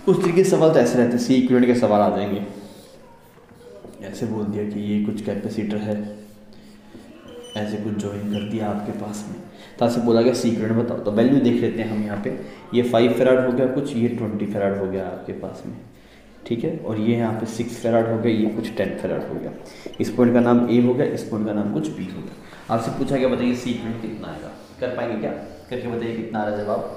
कुछ तरीके के सवाल तो ऐसे रहते हैं, C इक्विवेलेंट के सवाल आ जाएंगे, ऐसे बोल दिया कि ये कुछ कैपेसिटर है, ऐसे कुछ ज्वाइन कर दिया आपके पास में, तो आपसे बोला गया C इक्विवेलेंट बताओ। तो वैल्यू देख लेते हैं हम यहाँ पे, ये 5 फैराड हो गया कुछ, ये 20 फैराड हो गया आपके पास में। ठीक है, और ये यहाँ पे 6 फैराड हो गया, ये कुछ 10 फैराड हो गया। इस पॉइंट का नाम A हो गया, इस पॉइंट का नाम कुछ B हो गया। आपसे पूछा गया बताइए C इक्विवेलेंट कितना आएगा, कर पाएंगे क्या, करके बताइए कितना आ रहा है जवाब।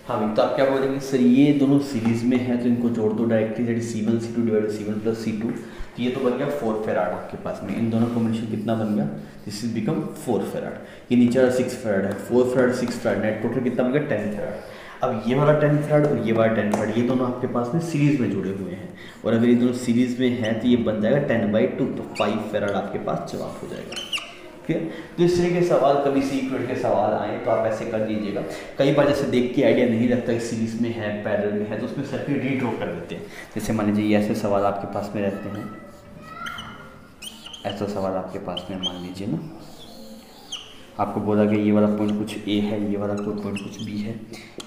हाँ भाई, तो आप क्या बोलेंगे सर ये दोनों सीरीज में है तो इनको जोड़ दो directly, that is C1 C2 divide C1 plus C2, तो ये तो बन गया 4 फैराड आपके पास में। इन दोनों कॉम्बिनेशन कितना बन गया, दिस इज बिकम 4 फैराड। ये नीचे वाला 6 फैराड है, 4 फैराड 6 फैराड, नेट टोटल कितना बन गया 10 फैराड। अब ये वाला 10 फैराड और ये वाला 10 फैराड, ये दोनों आपके पास में सीरीज में जुड़े हुए हैं, और अगर ये दोनों सीरीज में है तो ये बन जाएगा 10/2, तो 5 फैराड आपके पास जवाब हो जाएगा। ठीक है, तो इस तरह के सवाल कभी C इक्विवेलेंट के सवाल आए तो आप ऐसे कर दीजिएगा। कई बार जैसे देख के आइडिया नहीं लगता कि सीरीज में है पैरेलल में है, तो उसमें सर्किट रीड्रॉ कर देते हैं। जैसे मान लीजिए ये ऐसे सवाल आपके पास में रहते हैं, ऐसा सवाल आपके पास में मान लीजिए ना, आपको बोला गया ये वाला पॉइंट कुछ A है, ये वाला पॉइंट कुछ B है,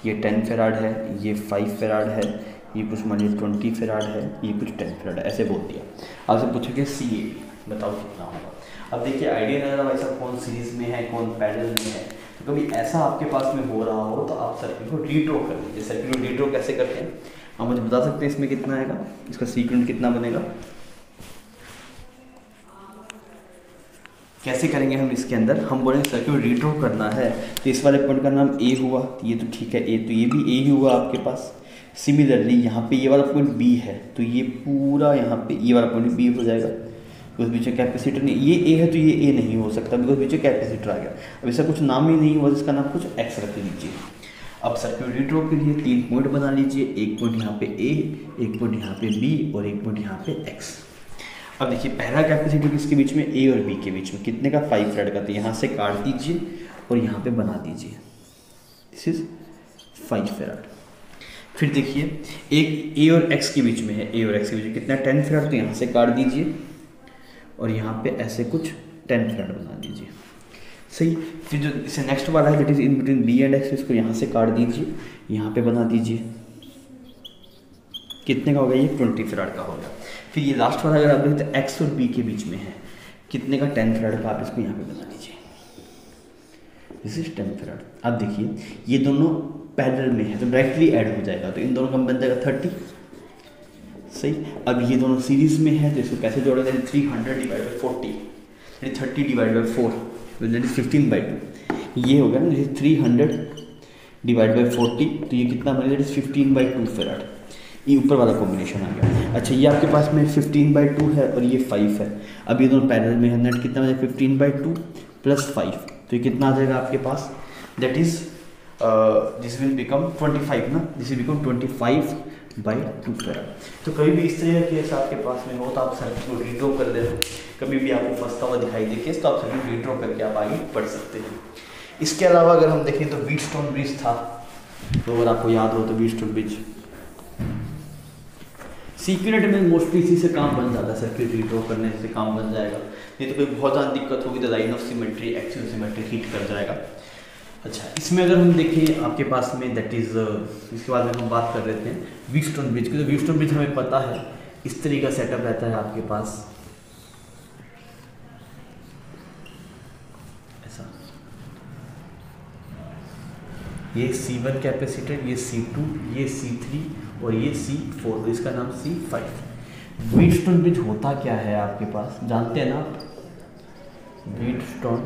ये 10 फैराड है, ये 5 फैराड है, ये कुछ मान लीजिए 20 फैराड है, ये कुछ 10 फैराड है, ऐसे बोल दिया। आपसे पूछेंगे CA बताओ कितना होगा। अब देखिए आइडिया नहीं रहा भाई साहब कौन सीरीज में है कौन पैरेलल में है, तो कभी ऐसा आपके पास में हो रहा हो तो आप सर्किट को रीड्रॉ कर लीजिए। सर्किट को रीड्रॉ कैसे करते हैं, आप मुझे बता सकते हैं इसमें कितना आएगा, इसका सीक्वेंस कितना बनेगा, कैसे करेंगे हम इसके अंदर। हम बोलेंगे सर्किट को रीड्रॉ करना है तो इस वाले पॉइंट का नाम A हुआ, तो ये तो ठीक है A, तो ये भी A ही हुआ आपके पास। सिमिलरली यहाँ पे ये वाला पॉइंट B है, तो ये पूरा यहाँ पे ये वाला पॉइंट B हो जाएगा, उस बीच में कैपेसिटर नहीं, ये A है तो ये A नहीं हो सकता बिकॉज बीच में कैपेसिटर आ गया। अब ऐसा कुछ नाम ही नहीं हुआ जिसका नाम कुछ X रख लीजिए। अब सर्किट रीड्रॉ के लिए 3 पॉइंट बना लीजिए, एक पॉइंट यहाँ पे ए, एक पॉइंट यहाँ पे बी और एक पॉइंट यहाँ पे एक्स। अब देखिए पहला कैपेसिटर किसके बीच में, ए और बी के बीच में, कितने का 5 फैराड का, तो यहाँ से काट दीजिए और यहाँ पे बना दीजिए, दिस इज 5 फैराड। फिर देखिए एक ए और एक्स के बीच में है, ए और एक्स के बीच में कितना 10 फैराड, तो यहाँ से काट दीजिए और यहाँ पे ऐसे कुछ 10 फैराड बना दीजिए, सही। फिर जो इसे नेक्स्ट वाला है that is in between B and X, इसको यहाँ से काट दीजिए, यहाँ पे बना दीजिए, कितने का होगा ये 20 फैराड का होगा। फिर ये लास्ट वाला अगर आप देखें तो एक्स और बी के बीच में है, कितने का 10 फैराड का, आप इसको यहाँ पे बना लीजिए, दिस इज 10 फैराड। अब देखिए ये दोनों पैरेलल में है तो डायरेक्टली ऐड हो जाएगा, तो इन दोनों का बन जाएगा 30, सही। अब ये दोनों सीरीज में है तो इसको कैसे जोड़ेंगे, 300 divide by 40, 30 divide by 4 that is 15/2, ये हो गया ना, जैसे 300 डिवाइड बाई 40, तो ये कितना बनेगा, दैट इज 15/2 फैराड। ये ऊपर वाला कॉम्बिनेशन आ गया। अच्छा ये आपके पास में 15/2 है और ये 5 है, अब ये दोनों पैरेलल में है, नेट कितना बनेगा 15/2 + 5, तो ये कितना आ जाएगा आपके पास, that is this will become 25 ना, दिस विल बिकम 25/2 फैराड। तो कभी भी इस तरह का केस आपके पास में हो तो आप सर्किट को रीड्रॉ कर देना, कभी भी आपको फंसता हुआ दिखाई दे केस तो आप सर्किट रीड्रॉ करके आप आगे बढ़ सकते हैं। इसके अलावा अगर हम देखें तो व्हीटस्टोन ब्रिज था, तो अगर आपको याद हो तो व्हीटस्टोन ब्रिज सीक्रेट में मोस्टली इसी से काम बन जाता है, सर्किट रीड्रॉ करने से काम बन जाएगा, नहीं तो कोई बहुत ज़्यादा दिक्कत होगी तो line of symmetry, axial symmetry hit कर जाएगा। अच्छा इसमें अगर हम देखें आपके पास में दैट इज़ इसके बाद में हम बात कर रहे थे व्हीटस्टोन ब्रिज की, तो व्हीटस्टोन ब्रिज हमें पता है इस तरीके का सेटअप रहता है आपके पास, ऐसा, ये C1 कैपेसिटर, ये C2, ये C3 और ये C4, तो इसका नाम C5। व्हीटस्टोन ब्रिज होता क्या है आपके पास, जानते हैं ना आप, व्हीटस्टोन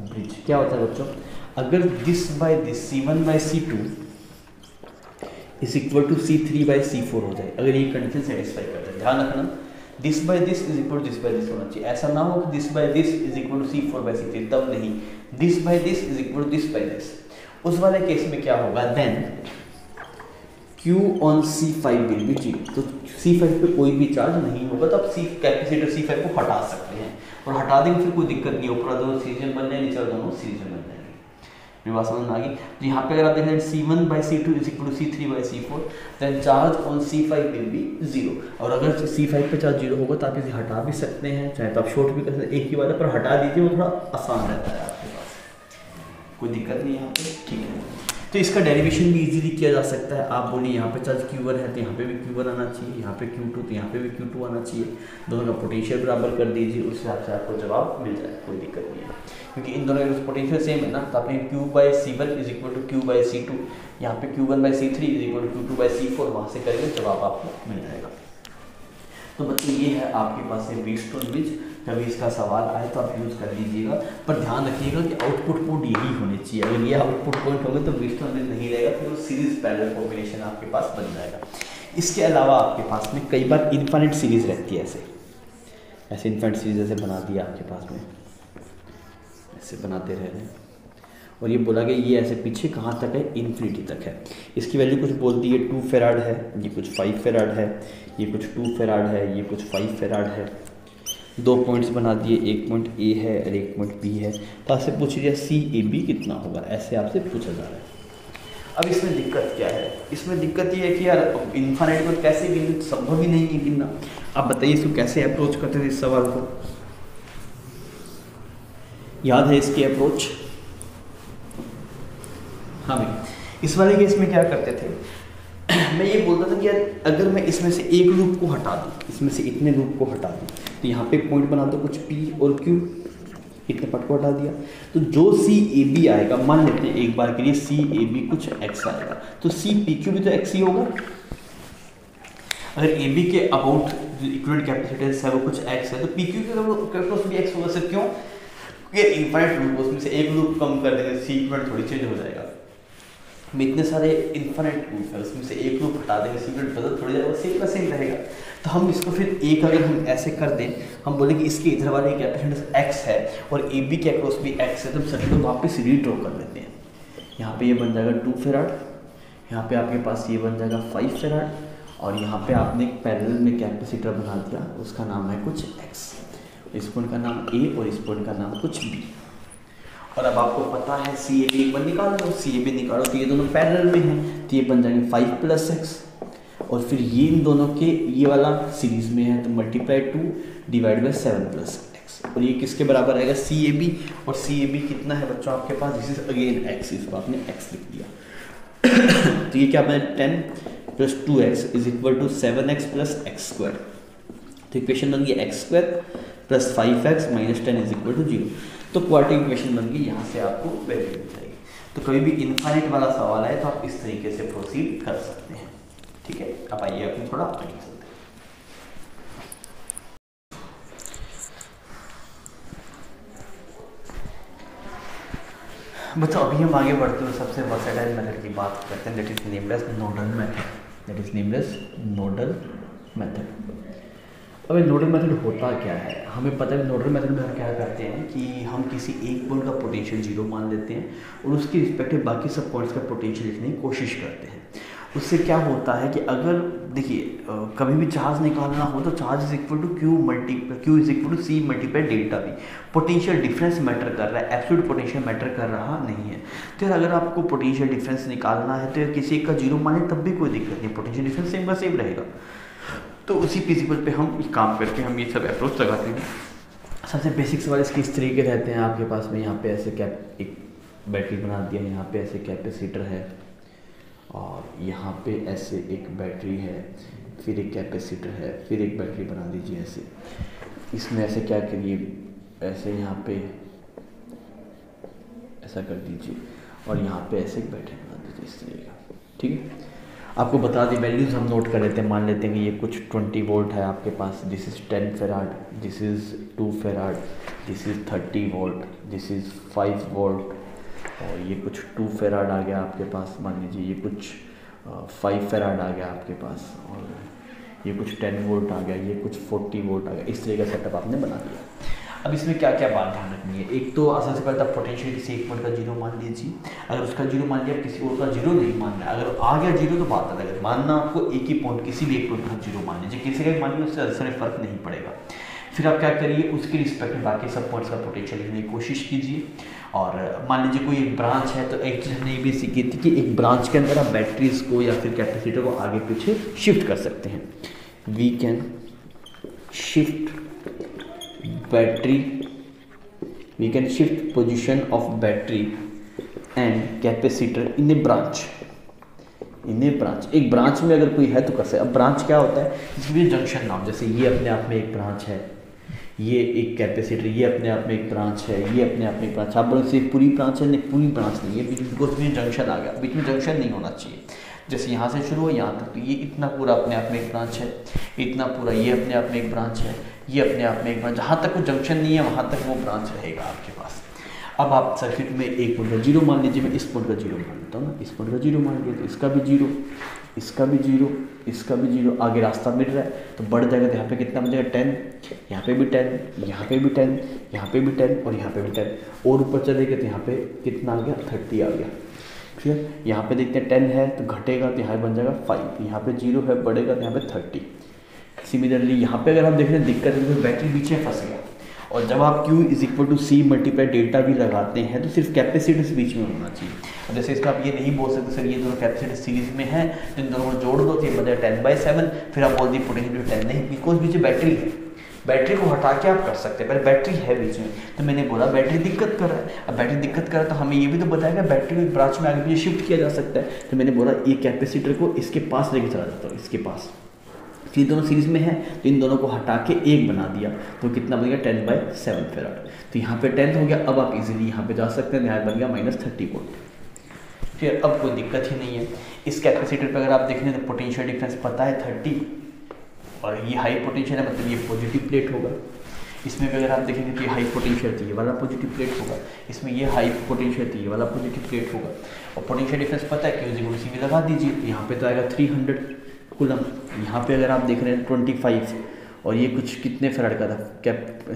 ब्रिज क्या होता है बच्चों, अगर this by this C1/C2 is equal to C3/C4 हो जाए, अगर ये कंडीशन सेटिस्फाई करता है, ध्यान रखना this by this is equal to this by this होना चाहिए, ऐसा ना हो कि this by this is equal to C4/C3, तब नहीं, this by this is equal to this by this. उस वाले केस में क्या होगा, then Q on C5 will be 0, तो C5 पे कोई भी चार्ज नहीं होगा, तो आप कैपेसिटर C5 को हटा सकते हैं, और हटा देंगे फिर कोई दिक्कत नहीं, ऊपर दोनों सीरीज बन जाए, नीचे दोनों सीरीज बन जाएंगे। मेरी बात समझ में आ गई। तो यहाँ पे अगर आप देखें C1/C2 is equal to C3/C4, then charge on C5 will be 0, और अगर C5 पे चार्ज 0 होगा तो आप इसे हटा भी सकते हैं, चाहे तो आप शॉर्ट भी कर सकते हैं, एक ही बात है, पर हटा दीजिए, वो थोड़ा आसान रहता है आपके पास, कोई दिक्कत नहीं है यहाँ पे, ठीक है। तो इसका डेरिवेशन भी इजीली किया जा सकता है, आप बोलिए यहाँ पे चार्ज Q1 है तो यहाँ पे भी Q1 आना चाहिए, यहाँ पे Q2 तो यहाँ पे भी Q2 आना चाहिए, दोनों का पोटेंशियल बराबर कर दीजिए, उस हिसाब से आपको जवाब मिल जाए, कोई दिक्कत नहीं है, क्योंकि इन दोनों का पोटेंशियल सेम है ना, तो आपने Q/C1 is equal to Q/C2, यहाँ पे Q1/C3 is equal to Q2/C4, वहाँ से करेंगे जवाब आपको मिल जाएगा। तो बच्चों ये है आपके पास है व्हीटस्टोन ब्रिज, कभी इसका सवाल आए तो आप यूज़ कर लीजिएगा, पर ध्यान रखिएगा कि आउटपुट पॉइंट यही होने चाहिए, अगर ये आउटपुट पॉइंट होंगे तो व्हीटस्टोन ब्रिज नहीं रहेगा, फिर वो सीरीज पैरेलल कॉम्बिनेशन आपके पास बन जाएगा। इसके अलावा आपके पास में कई बार इनफाइनाइट सीरीज रहती है, ऐसे इनफाइनाइट सीरीज जैसे बना दिया आपके पास में, ऐसे बनाते रह रहे हैं, और ये बोला कि ये ऐसे पीछे कहाँ तक है, इन्फिनिटी तक है, इसकी वैल्यू कुछ बोलती है 2 फैराड है, ये कुछ 5 फैराड है, ये कुछ 2 फैराड है, ये कुछ 5 फैराड है, 2 पॉइंट्स बना दिए, एक पॉइंट ए है और एक पॉइंट बी है, तो आपसे पूछ लिया CAB कितना होगा, ऐसे आपसे पूछा जा रहा है। अब इसमें दिक्कत क्या है, इसमें दिक्कत ये है कि यार इन्फाइनाइट को कैसे गिनना, संभव ही नहीं है गिनना। आप बताइए इसको कैसे अप्रोच करते थे इस सवाल को, याद है इसकी अप्रोच? हाँ भाई, इस वाले केस में क्या करते थे, मैं ये बोलता था कि यार अगर मैं इसमें से एक लूप को हटा दूँ, इसमें से इतने लूप को हटा दूँ, तो यहाँ पे एक पॉइंट बना दो कुछ P और Q, इतने पट को हटा दिया, तो जो CAB आएगा, मान लेते हैं एक बार के लिए CAB कुछ X आएगा, तो CPQ भी तो X ही होगा। अगर AB के अबाउट जो इक्विवेलेंट कैपेसिटेंस है वो कुछ X है, तो PQ के भी X होगा। सर क्यों? ये इनफाइनाइट लूप, उसमें से एक लूप कम कर देंगे, C इक्विवेलेंट थोड़ी चेंज हो जाएगा। इतने सारे इन्फाइनाइट लूप है, उसमें से एक लूप हटा देंगे, C इक्विवेलेंट बदल थोड़ी जाएगा, सेम का सेम रहेगा। तो हम इसको फिर एक अगर हम ऐसे कर दें, हम बोलेंगे इसके इधर वाले कैपेसिटेंस X है और AB के अक्रॉस भी X है, तो हम सर्किट को वापस रीड्रॉ कर लेते हैं। यहाँ पे ये बन जाएगा 2 फेराड, यहाँ पे आपके पास ये बन जाएगा 5 फेराड, और यहाँ पे आपने एक पैरेलल में कैपेसिटर बना दिया, उसका नाम है कुछ x, इस पॉइंट का नाम a और इस पॉइंट का नाम कुछ b। और अब आपको पता है सी ए बी एक बार निकाल दो, सी ए बी निकालो तो ये दोनों पैरेलल में हैं, तो ये बन जाएंगे 5 + x, और फिर ये इन दोनों के ये वाला सीरीज में है तो मल्टीप्लाई 2 डिवाइड बाई 7 + x, और ये किसके बराबर आएगा सी ए बी, और सी ए बी कितना है बच्चों आपके पास, दिस इज अगेन x, इसको आपने x लिख दिया। तो ये क्या बने 10 + 2x = 7x + x²। तो इक्वेशन बन गई x² + 5x - 10 = 0। तो क्वाड्रेटिक इक्वेशन बन गई, यहाँ से आपको वैल्यू मिल जाएगी। तो कभी भी इनफाइनाइट वाला सवाल है तो आप इस तरीके से प्रोसीड कर सकते हैं, ठीक है। अब आइए अपनी थोड़ा आगे चलते हैं। बच्चों अभी हम आगे बढ़ते हुए सबसे वर्सेटाइल मेथड की बात करते हैं, that is named as nodal method, that is named as nodal method. अब ये नोडल मेथड होता क्या है, हमें पता है नोडल मेथड में हम क्या करते हैं कि हम किसी एक पॉइंट का पोटेंशियल 0 मान लेते हैं और उसके रिस्पेक्टिव बाकी सब पॉइंट्स का पोटेंशियल लिखने की कोशिश करते हैं। उससे क्या होता है कि अगर देखिए कभी भी चार्ज निकालना हो तो charge is equal to Q is equal to C multiply delta V. Potential difference matter कर रहा है, एब्सोल्यूट पोटेंशियल मैटर कर रहा नहीं है। तो यार अगर आपको पोटेंशियल डिफरेंस निकालना है तो यार किसी एक का 0 माने तब भी कोई दिक्कत नहीं, पोटेंशियल डिफरेंस सेम का सेम रहेगा। तो उसी प्रिंसिपल पे हम काम करके हम ये सब अप्रोच लगाते हैं। सबसे बेसिक सवाल इसके इस तरीके रहते हैं, आपके पास में यहाँ पे ऐसे एक बैटरी बना दिया, यहाँ पे ऐसे कैपेसिटर है और यहाँ पे ऐसे एक बैटरी है, फिर एक कैपेसिटर है, फिर एक बैटरी बना दीजिए ऐसे। इसमें ऐसे क्या करिए, ऐसे यहाँ पे ऐसा कर दीजिए और यहाँ पे ऐसे एक बैटरी बना दीजिए इस तरीके का, ठीक है। आपको बता दें वैल्यूज़ हम नोट कर लेते हैं, मान लेते हैं कि ये कुछ 20 वोल्ट है आपके पास, this is 10 farad, this is 2 farad, this is 30 volt, this is 5 volt, और ये कुछ 2 फेराड आ गया आपके पास, मान लीजिए ये कुछ 5 फेराड आ गया आपके पास, और ये कुछ 10 वोल्ट आ गया, ये कुछ 40 वोल्ट आ गया। इस तरीके का सेटअप आपने बना दिया। अब इसमें क्या क्या बात ध्यान रखनी है, एक तो सबसे पहले आप पोटेंशियल किसी एक पॉइंट का 0 मान लीजिए, अगर उसका 0 मान लिया, किसी और का 0 नहीं मान रहा, अगर आ गया 0 तो बात अलग है, मानना आपको एक ही पॉइंट किसी भी एक पॉइंट का 0 मान लीजिए, किसी का मानिए उससे असर फर्क नहीं पड़ेगा। फिर आप क्या करिए, उसके रिस्पेक्ट में बाकी सब पॉइंट्स का पोटेंशियल लिखने की कोशिश कीजिए। और मान लीजिए कोई एक ब्रांच है, तो एक चीज़ हमने ये भी सीखी थी कि एक ब्रांच के अंदर आप बैटरीज को या फिर कैपेसिटर को आगे पीछे शिफ्ट कर सकते हैं। We can shift battery, we can shift position of battery and capacitor in a branch, एक ब्रांच में अगर कोई है तो कैसे। अब ब्रांच क्या होता है, इसके लिए जंक्शन नाम, जैसे ये अपने आप में एक ब्रांच है, ये एक कैपेसिटर, ये अपने आप में एक ब्रांच है, ये अपने आप में एक ब्रांच। आप बोलो से पूरी ब्रांच है, नहीं पूरी ब्रांच नहीं है, बिकॉज में जंक्शन आ गया, बीच में जंक्शन नहीं होना चाहिए। जैसे यहाँ से शुरू हो यहाँ तक, तो ये इतना पूरा अपने आप में एक ब्रांच है, इतना पूरा ये अपने आप में एक ब्रांच है, ये अपने आप में एक ब्रांच, जहाँ तक वो जंक्शन नहीं है वहाँ तक वो ब्रांच रहेगा आपके पास। अब आप सर्किट में एक पॉइंट का 0 मान लीजिए, मैं इस पॉइंट का 0 मान लेता हूँ ना, इस पॉइंट का 0 मान लिया, तो इसका भी 0, इसका भी 0, इसका भी 0, आगे रास्ता मिल रहा है तो बढ़ जाएगा। तो यहाँ पे कितना बन जाएगा 10, यहाँ पे भी 10, यहाँ पे भी 10, यहाँ पे भी 10 और यहाँ पे भी 10, और ऊपर चलेगा तो यहाँ पे कितना आ गया 30 आ गया। ठीक है, यहाँ पे देखते हैं 10 है तो घटेगा तो यहाँ बन जाएगा 5, यहाँ पे 0 है बढ़ेगा तो यहाँ पे 30। सिमिलरली यहाँ पे अगर आप देख रहे हैं दिक्कत है तो बैटरी पीछे फंस गया, और जब आप Q is equal to C multiply delta भी लगाते हैं तो सिर्फ कैपेसिटर बीच में होना चाहिए। अब जैसे इसमें आप ये नहीं बोल सकते सर ये दोनों कैपेसिटर सीरीज में है तो इन दोनों को जोड़ दो तो ये बन जाएगा 10/7, फिर आप बोल दिए पोटेंशियल 10 नहीं, बिकॉज बीच में बैटरी है, बैटरी को हटा के आप कर सकते हैं, पहले बैटरी है बीच में। तो मैंने बोला बैटरी दिक्कत कर रहा है, अब बैटरी दिक्कत कर रहा है तो हमें ये भी तो बताएगा बैटरी को एक ब्रांच में आगे पीछे शिफ्ट किया जा सकता है। तो मैंने बोला ये कैपेसिटर को इसके पास लेके चला जाता हूँ, इसके पास, ये दोनों सीरीज में है तो इन दोनों को हटा के एक बना दिया तो कितना बन गया 10/7 फेराड। तो यहाँ पे 10 हो गया, अब आप इजीली यहाँ पे जा सकते हैं, यहाँ बन गया -30 वोल्ट। फिर अब कोई दिक्कत ही नहीं है। इस कैपेसिटर पे अगर आप देखें तो पोटेंशियल डिफरेंस पता है 30, और ये हाई पोटेंशियल है मतलब ये पॉजिटिव प्लेट होगा। इसमें भी अगर आप देखेंगे तो ये हाई पोटेंशियल थी, ये वाला पॉजिटिव प्लेट होगा, इसमें ये हाई पोटेंशियल थी, ये वाला पॉजिटिव प्लेट होगा। और पोटेंशियल डिफरेंस पता है कि उसी में लगा दीजिए, तो यहाँ पे तो आएगा 300 कूलम। यहाँ पे अगर आप देख रहे हैं 25, और ये कुछ कितने फेराड का था, क्या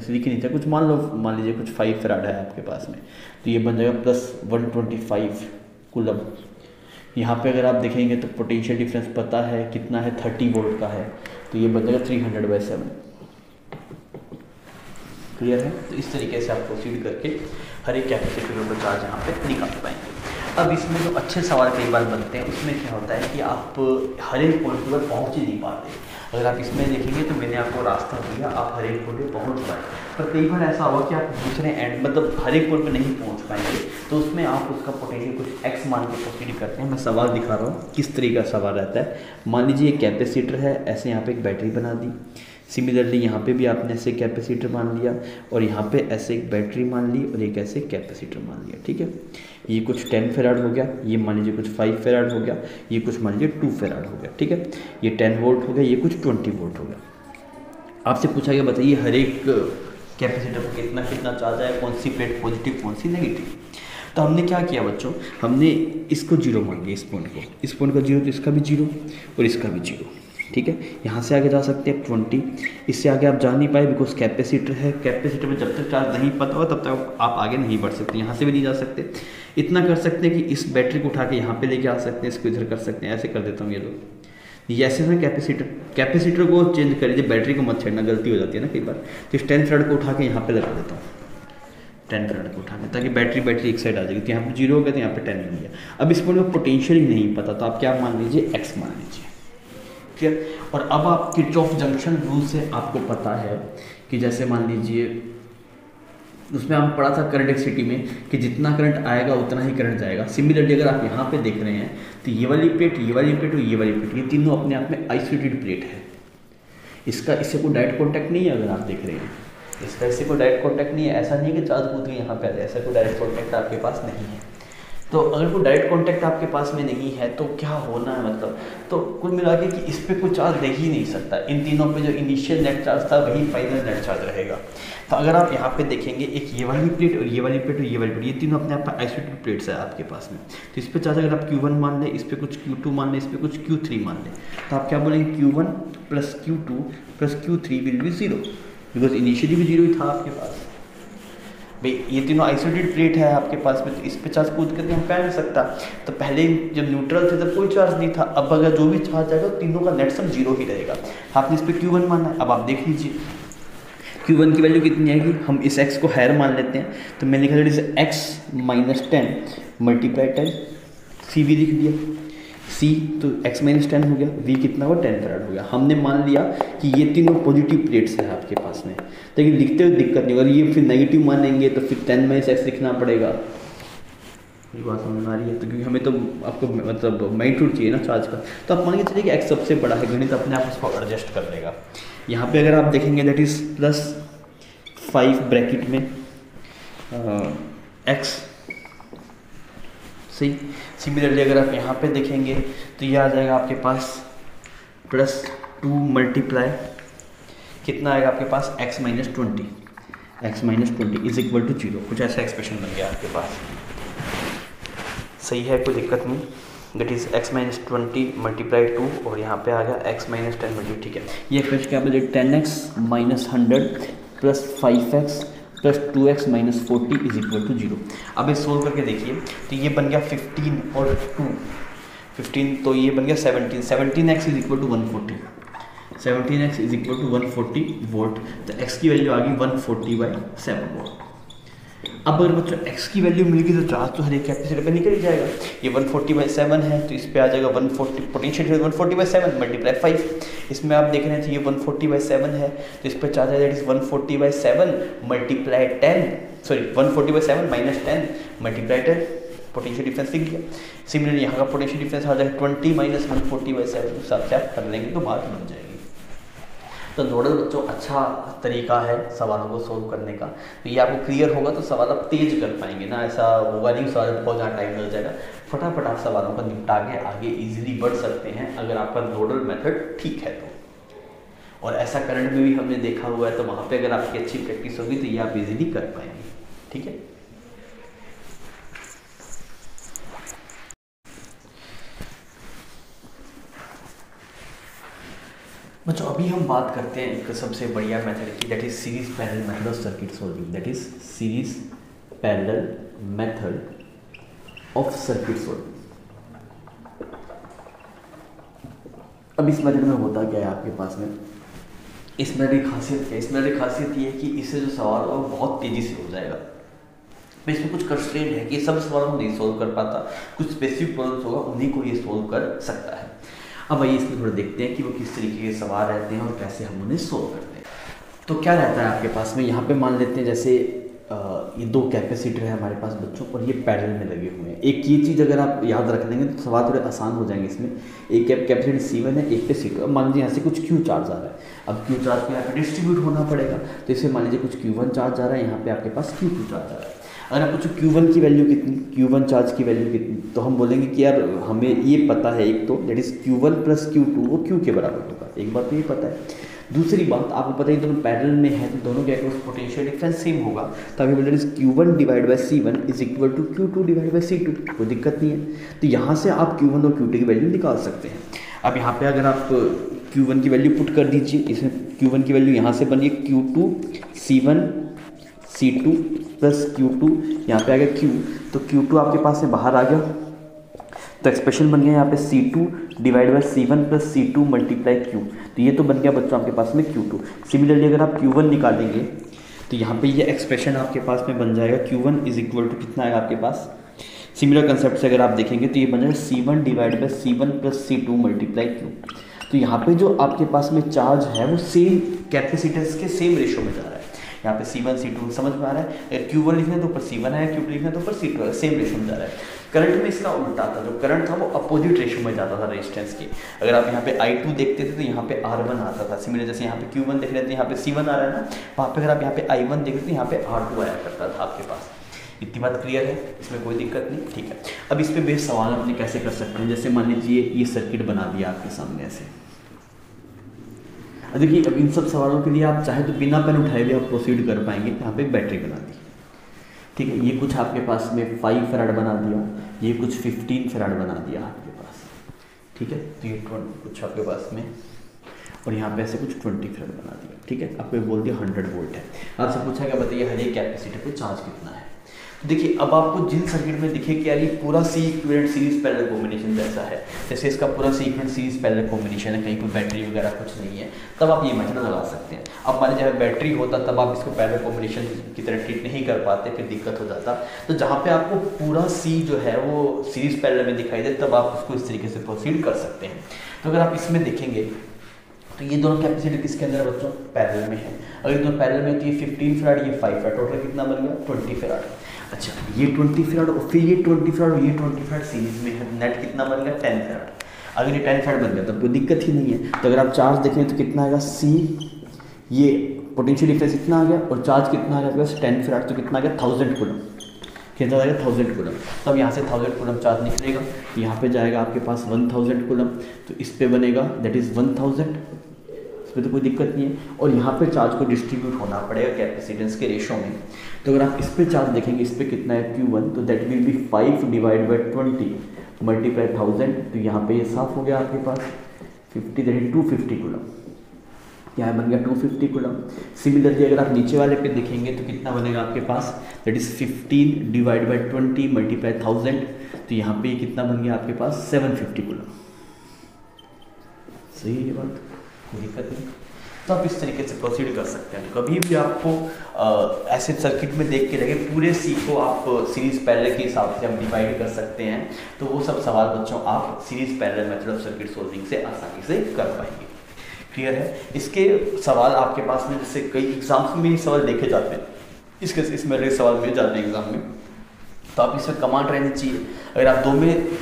लिखी नहीं था कुछ, मान लीजिए कुछ 5 फेराड है आपके पास में, तो ये बन जाएगा +125 कूलम। यहाँ पे अगर आप देखेंगे तो पोटेंशियल डिफरेंस पता है कितना है, 30 वोल्ट का है, तो ये बन जाएगा 300/7। क्लियर है? तो इस तरीके से आप प्रोसीड करके हर एक कैपेसिटर का चार्ज यहाँ पे निकाल पाएंगे। अब इसमें जो अच्छे सवाल कई बार बनते हैं उसमें क्या होता है कि आप हर एक पॉइंट पर पहुँच ही नहीं पाते। अगर आप इसमें देखेंगे तो मैंने आपको रास्ता दिया, आप हर एक पॉइंट पर पहुँच पाए, पर कई बार ऐसा होगा कि आप दूसरे एंड मतलब हर एक पॉइंट पर नहीं पहुँच पाएंगे, तो उसमें आप उसका पोटेंशियल कुछ एक्स मान के प्रोसीड करते हैं। मैं सवाल दिखा रहा हूँ किस तरीके का सवाल रहता है। मान लीजिए एक कैपेसिटर है, ऐसे यहाँ पे एक बैटरी बना दी, सिमिलरली यहाँ पे भी आपने ऐसे कैपेसिटर मान लिया, और यहाँ पे ऐसे एक बैटरी मान ली और एक ऐसे कैपेसिटर मान लिया। ठीक है, ये कुछ 10 फेराड हो गया, ये मान लीजिए कुछ 5 फेराड हो गया, ये कुछ मान लीजिए 2 फेराड हो गया। ठीक है, ये 10 वोल्ट हो गया, ये कुछ 20 वोल्ट हो गया। आपसे पूछा गया बताइए हर एक कैपेसिटर पर कितना कितना चार्ज है, कौन सी प्लेट पॉजिटिव कौन सी नेगेटिव। तो हमने क्या किया बच्चों, हमने इसको जीरो मान लिया, इस पॉइंट का जीरो, तो इसका भी जीरो और इसका भी जीरो। ठीक है, यहाँ से आगे जा सकते हैं 20, इससे आगे आप जा नहीं पाए बिकॉज कैपेसिटर है, कैपेसिटर में जब तक चार्ज नहीं पता हो तब तक आप आगे नहीं बढ़ सकते, यहाँ से भी नहीं जा सकते। इतना कर सकते हैं कि इस बैटरी को उठा के यहाँ पे लेके आ सकते हैं, इसको इधर कर सकते हैं, ऐसे कर देता हूँ ये लोग, ये ऐसे में कैपेसिटर को चेंज कर लीजिए, बैटरी को मत छेड़ना, गलती हो जाती है ना कई बार। तो इस 10 फेराड को उठा के यहाँ पे लगा देता हूँ, 10 फेराड को उठा के, ताकि बैटरी एक साइड आ जाएगी, तो यहाँ पे जीरो हो गया तो यहाँ पे 10 हो गया। अब इस पॉइंट में पोटेंशियल ही नहीं पता, तो आप क्या मान लीजिए, एक्स मान लीजिए। क्लियर? और अब आप किरचॉफ जंक्शन रूल से आपको पता है कि जैसे मान लीजिए उसमें हम पढ़ा था करंट सिटी में कि जितना करंट आएगा उतना ही करंट जाएगा। सिमिलरली अगर आप यहाँ पे देख रहे हैं तो ये वाली प्लेट, ये वाली प्लेट और ये वाली प्लेट, ये तीनों अपने आप में आइसोलेटेड प्लेट है। इससे कोई डायरेक्ट कॉन्टैक्ट नहीं है। अगर आप देख रहे हैं इससे कोई डायरेक्ट कॉन्टैक्ट नहीं है, ऐसा नहीं है कि चार्ज कूद के यहाँ पे आ जाए, ऐसा कोई डायरेक्ट कॉन्टैक्ट आपके पास नहीं है। तो अगर कोई डायरेक्ट कांटेक्ट आपके पास में नहीं है तो क्या होना है, मतलब तो कुल मिला के कि इस पे कोई चार्ज दे ही नहीं सकता। इन तीनों पे जो इनिशियल नेट चार्ज था वही फाइनल नेट चार्ज रहेगा। तो अगर आप यहाँ पे देखेंगे, एक ये वाली प्लेट और ये वाली प्लेट और ये वाली प्लेट, ये तीनों अपने आप आइसोलेटेड प्लेट्स है आपके पास में। तो इस पर चार्ज अगर आप Q1 मान लें, इस पर कुछ Q2 मान लें, इस पर कुछ Q3 मान लें, तो आप क्या बोलेंगे, Q1 + Q2 + Q3 will be 0, because initially भी जीरो ही था आपके पास। भाई ये तीनों आइसोलेटेड प्लेट है आपके पास में, तो इस पे चार्ज कूद करके हम कह नहीं सकता। तो पहले जब न्यूट्रल थे तब कोई चार्ज नहीं था, अब अगर जो भी चार्ज आएगा तीनों का नेट सम जीरो ही रहेगा। आपने इस पे Q1 माना है, अब आप देख लीजिए Q1 की वैल्यू कितनी आएगी। हम इस x को हायर मान लेते हैं, तो मैंने लिखा इसे x - 10 × 10, CV लिख दिया, C तो x - 10 हो गया, V कितना हुआ 10 फेराड हो गया। हमने मान लिया कि ये तीनों पॉजिटिव प्लेट्स हैं आपके पास में, लेकिन लिखते हुए दिक्कत नहीं। अगर ये फिर नेगेटिव मानेंगे तो फिर 10 - x लिखना पड़ेगा। ये बात समझ में आ रही है? तो क्योंकि हमें तो आपको मतलब मैग्नीट्यूड चाहिए ना चार्ज का, तो आप मान के चलिए कि x सबसे बड़ा है, गणित अपने आप उसको एडजस्ट कर लेगा। यहाँ पे अगर आप देखेंगे दैट इज़ +5 ब्रैकेट में x, सही। सिमिलरली अगर आप यहाँ पे देखेंगे तो ये आ जाएगा आपके पास +2 मल्टीप्लाई कितना आएगा आपके पास, x - 20 = 0। कुछ ऐसा एक्सप्रेशन बन गया आपके पास, सही है, कोई दिक्कत नहीं। दैट इज़ x - 20 × 2 और यहाँ पे आ गया x - 10 × ठीक है। ये एक्सप्रेशन क्या बोले, 10x - 100 + 5x + 2x - 40 = 0। अब इस सोल्व करके देखिए, तो ये बन गया 15 और 2 15, तो ये बन गया 17। 17x = 140, 17x = 140 volt. तो x की वैल्यू आ गई 140/7 वोल्ट। अब अगर बच्चों x की वैल्यू मिल गई तो चार्ज तो हर एक कैपेसिटर पे निकल जाएगा। ये 140/7 है, तो इस पे आ जाएगा 140, पोटेंशियल 140/7 × 5। इसमें आप देख रहे हैं तो ये 140/7 है, तो इस पे चार्ज है that is 140/7 × 10, sorry 140/7 - 10 × 10, potential difference लिख दिया। सिमिलरली यहाँ का पोटेंशियल डिफरेंस आ जाएगा 20 - 140/7, हिसाब से आप कर लेंगे तो बात बन जाएगी। तो नोडल बच्चों अच्छा तरीका है सवालों को सोल्व करने का। तो ये आपको क्लियर होगा तो सवाल आप तेज कर पाएंगे ना, ऐसा होगा नहीं सवाल बहुत ज़्यादा टाइम लग जाएगा। फटाफट आप सवालों को निपटा के आगे इजीली बढ़ सकते हैं अगर आपका नोडल मेथड ठीक है तो। और ऐसा करंट में भी हमने देखा हुआ है, तो वहाँ पे अगर आपकी अच्छी प्रैक्टिस होगी तो ये आप इजीली कर पाएंगे। ठीक है, बच्चों अभी हम बात करते हैं एक सबसे बढ़िया मेथड की, that is series parallel method of circuit solving. That is series parallel method of circuit solving. अब इस मेथड में होता क्या है आपके पास में, इस मेथड की खासियत क्या है? इस मेथड की खासियत ये है कि इससे जो सवाल होगा वो बहुत तेज़ी से हो जाएगा। तो इसमें कुछ कंस्ट्रेंट है कि सब सवालों को नहीं सोल्व कर पाता, कुछ स्पेसिफिक प्रॉब्लम्स होगा उन्हीं को ये सोल्व कर सकता है। अब आइए इसमें थोड़ा देखते हैं कि वो किस तरीके के सवाल रहते हैं और कैसे हम उन्हें सोल्व करते हैं। तो क्या रहता है आपके पास में, यहाँ पे मान लेते हैं जैसे ये दो कैपेसिटर है हमारे पास बच्चों और ये पैरेलल में लगे हुए हैं। एक ये चीज़ अगर आप याद रख लेंगे तो सवाल थोड़े आसान हो जाएंगे इसमें। एक कैपेसिटर C1 है, एक पे C2। अब मान लीजिए यहाँ से कुछ Q चार्ज आ रहा है, अब Q चार्ज को यहाँ पे डिस्ट्रीब्यूट होना पड़ेगा, तो इसे मान लीजिए कुछ Q1 चार्ज आ रहा है, यहाँ पे आपके पास Q2 चार्ज आ रहा है। अगर आप पूछो Q1 की वैल्यू कितनी, Q1 चार्ज की वैल्यू कितनी, तो हम बोलेंगे कि यार हमें ये पता है एक तो that is Q1 plus Q2 वो Q के बराबर होगा, एक बात तो ये पता है। दूसरी बात आपको पता है दोनों पैरेलल में है तो दोनों के अक्रॉस पोटेंशियल डिफरेंस सेम होगा, तो अभी बोल रहे हैं Q1 divide by C1 is equal to Q2 divide by C2, कोई दिक्कत नहीं है। तो यहाँ से आप Q1 और Q2 की वैल्यू निकाल सकते हैं। अब यहाँ पे अगर आप Q1 की वैल्यू पुट कर दीजिए, इसमें Q1 की वैल्यू यहाँ से बनी Q2 C1 C2 plus Q2, यहाँ पे आ गया Q, तो Q2 आपके पास से बाहर आ गया, तो एक्सप्रेशन बन गया यहाँ पे C2 divide by C1 plus C2 multiply Q, तो ये तो बन गया बच्चों आपके पास में Q2। सिमिलरली अगर आप Q1 निकालेंगे तो यहाँ पे ये एक्सप्रेशन आपके पास में बन जाएगा Q1 इज इक्वल टू कितना आएगा आपके पास, सिमिलर कंसेप्ट से अगर आप देखेंगे तो ये बन जाएगा C1 divide by C1 plus C2 multiply Q। तो यहाँ पे जो आपके पास में चार्ज है वो सेम कैपेसिटेंस के सेम रेशो में जा रहा है। यहाँ पे C1 C2 समझ में आ रहा है, अगर Q1 लिखना है तो ऊपर C1 है, Q2 लिखना है तो ऊपर C2 है, सेम रेशो में जा रहा है। करंट में इसका उल्टा था, जो करंट था वो अपोजिट रेशो में जाता था रेजिस्टेंस के। अगर आप यहाँ पे I2 देखते थे तो यहाँ पे R1 आता था, सिमिलर जैसे यहाँ पे Q1 देख रहे थे यहाँ पे C1 आ रहा है ना, वहाँ पे अगर आप यहाँ पे I1 देख रहे थे यहाँ पे R2 आया करता था आपके पास। इतनी बात क्लियर है, इसमें कोई दिक्कत नहीं, ठीक है। अब इस पर बेस्ड सवाल अपने कैसे कर सकते हैं, जैसे मान लीजिए ये सर्किट बना दिया आपके सामने ऐसे। देखिए अब इन सब सवालों के लिए आप चाहे तो बिना पेन उठाए भी आप प्रोसीड कर पाएंगे। यहाँ पे एक बैटरी बना दी, ठीक है, ये कुछ आपके पास में 5 फैराड बना दिया, ये कुछ 15 फैराड बना दिया आपके पास, ठीक है, तो ये कुछ आपके पास में, और यहाँ पे ऐसे कुछ 20 फैराड बना दिया, ठीक है। आपको बोल दिया 100 वोल्ट है, आपसे पूछा क्या बताइए हर एक कैपेसिटर पे चार्ज कितना है। देखिए अब आपको जिन सर्किट में दिखे कि यार ये पूरा C equivalent series parallel combination जैसा है, जैसे इसका पूरा C equivalent series parallel combination है, कहीं कोई बैटरी वगैरह कुछ नहीं है, तब आप ये मेथड लगा सकते हैं। अब मान लीजिए बैटरी होता तब आप इसको पैरेलल कॉम्बिनेशन की तरह ट्रीट नहीं कर पाते, फिर दिक्कत हो जाता। तो जहाँ पे आपको पूरा सी जो है वो सीरीज पैरेलल में दिखाई दे तब आप उसको इस तरीके से प्रोसीड कर सकते हैं। तो अगर आप इसमें देखेंगे तो ये दोनों कैपेसिटर किसके अंदर है बच्चों, पैरेलल में है। अगर दोनों पैरेलल में तो ये 15 फैराड ये 5 फैराड, टोटल कितना बन गया 20 फैराड। अच्छा ये 20 फैराड और फिर ये 20 फैराड और ये 20 फैराड सीरीज में है, नेट कितना बन गया 10 फैराड। अगर ये 10 फैराड बन गया तो कोई दिक्कत ही नहीं है। तो अगर आप चार्ज देखें तो कितना आएगा सी, ये पोटेंशियल डिफरेंस इतना आ गया और चार्ज कितना आ गया आपके पास 10 फैराड, तो कितना आ गया 1000 कूलम, कितना जाएगा 1000 कूलम। तब यहाँ से 1000 कूलम चार्ज निकलेगा, यहाँ पे जाएगा आपके पास 1000 कूलम, तो इस पे बनेगा दैट इज़ 1000, इसमें तो कोई दिक्कत नहीं है। और यहाँ पे चार्ज को डिस्ट्रीब्यूट होना पड़ेगा कैपेसिटेंस के रेशो में। तो अगर आप इस पे चार्ज देखेंगे, इस पे कितना है Q1, तो that will be 5 divide by 20 multiply 1000, तो यहाँ पे ये साफ हो गया आपके पास 50 दैट इज 250 कूलम, यहाँ बन गया 250 कूलम। सिमिलरली अगर आप नीचे वाले पे देखेंगे तो कितना बनेगा आपके पास, that is 15 divide by 20 multiply 1000, तो यहाँ पे कितना बन गया आपके पास 750 कूलम। सही है ये बात, कोई दिक्कत नहीं। तो आप इस तरीके से प्रोसीड कर सकते हैं। कभी भी आपको ऐसे सर्किट में देख के लगे पूरे सी को आप सीरीज पैरेलल के हिसाब से हम डिवाइड कर सकते हैं, तो वो सब सवाल बच्चों आप series parallel method of circuit solving से आसानी से कर पाएंगे। क्लियर है। इसके सवाल आपके पास में जैसे कई एग्जाम्स में सवाल देखे जाते हैं, इसमें सवाल मिल जाते हैं एग्जाम में, तो आप इसमें कमांड रहनी चाहिए। अगर आप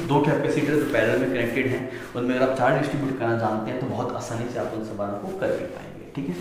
दो कैपेसिटर जो पैरेलल में कनेक्टेड हैं उनमें अगर आप चार्ज डिस्ट्रीब्यूट करना जानते हैं तो बहुत आसानी से आप उन सवालों को कर भी पाएंगे। ठीक है।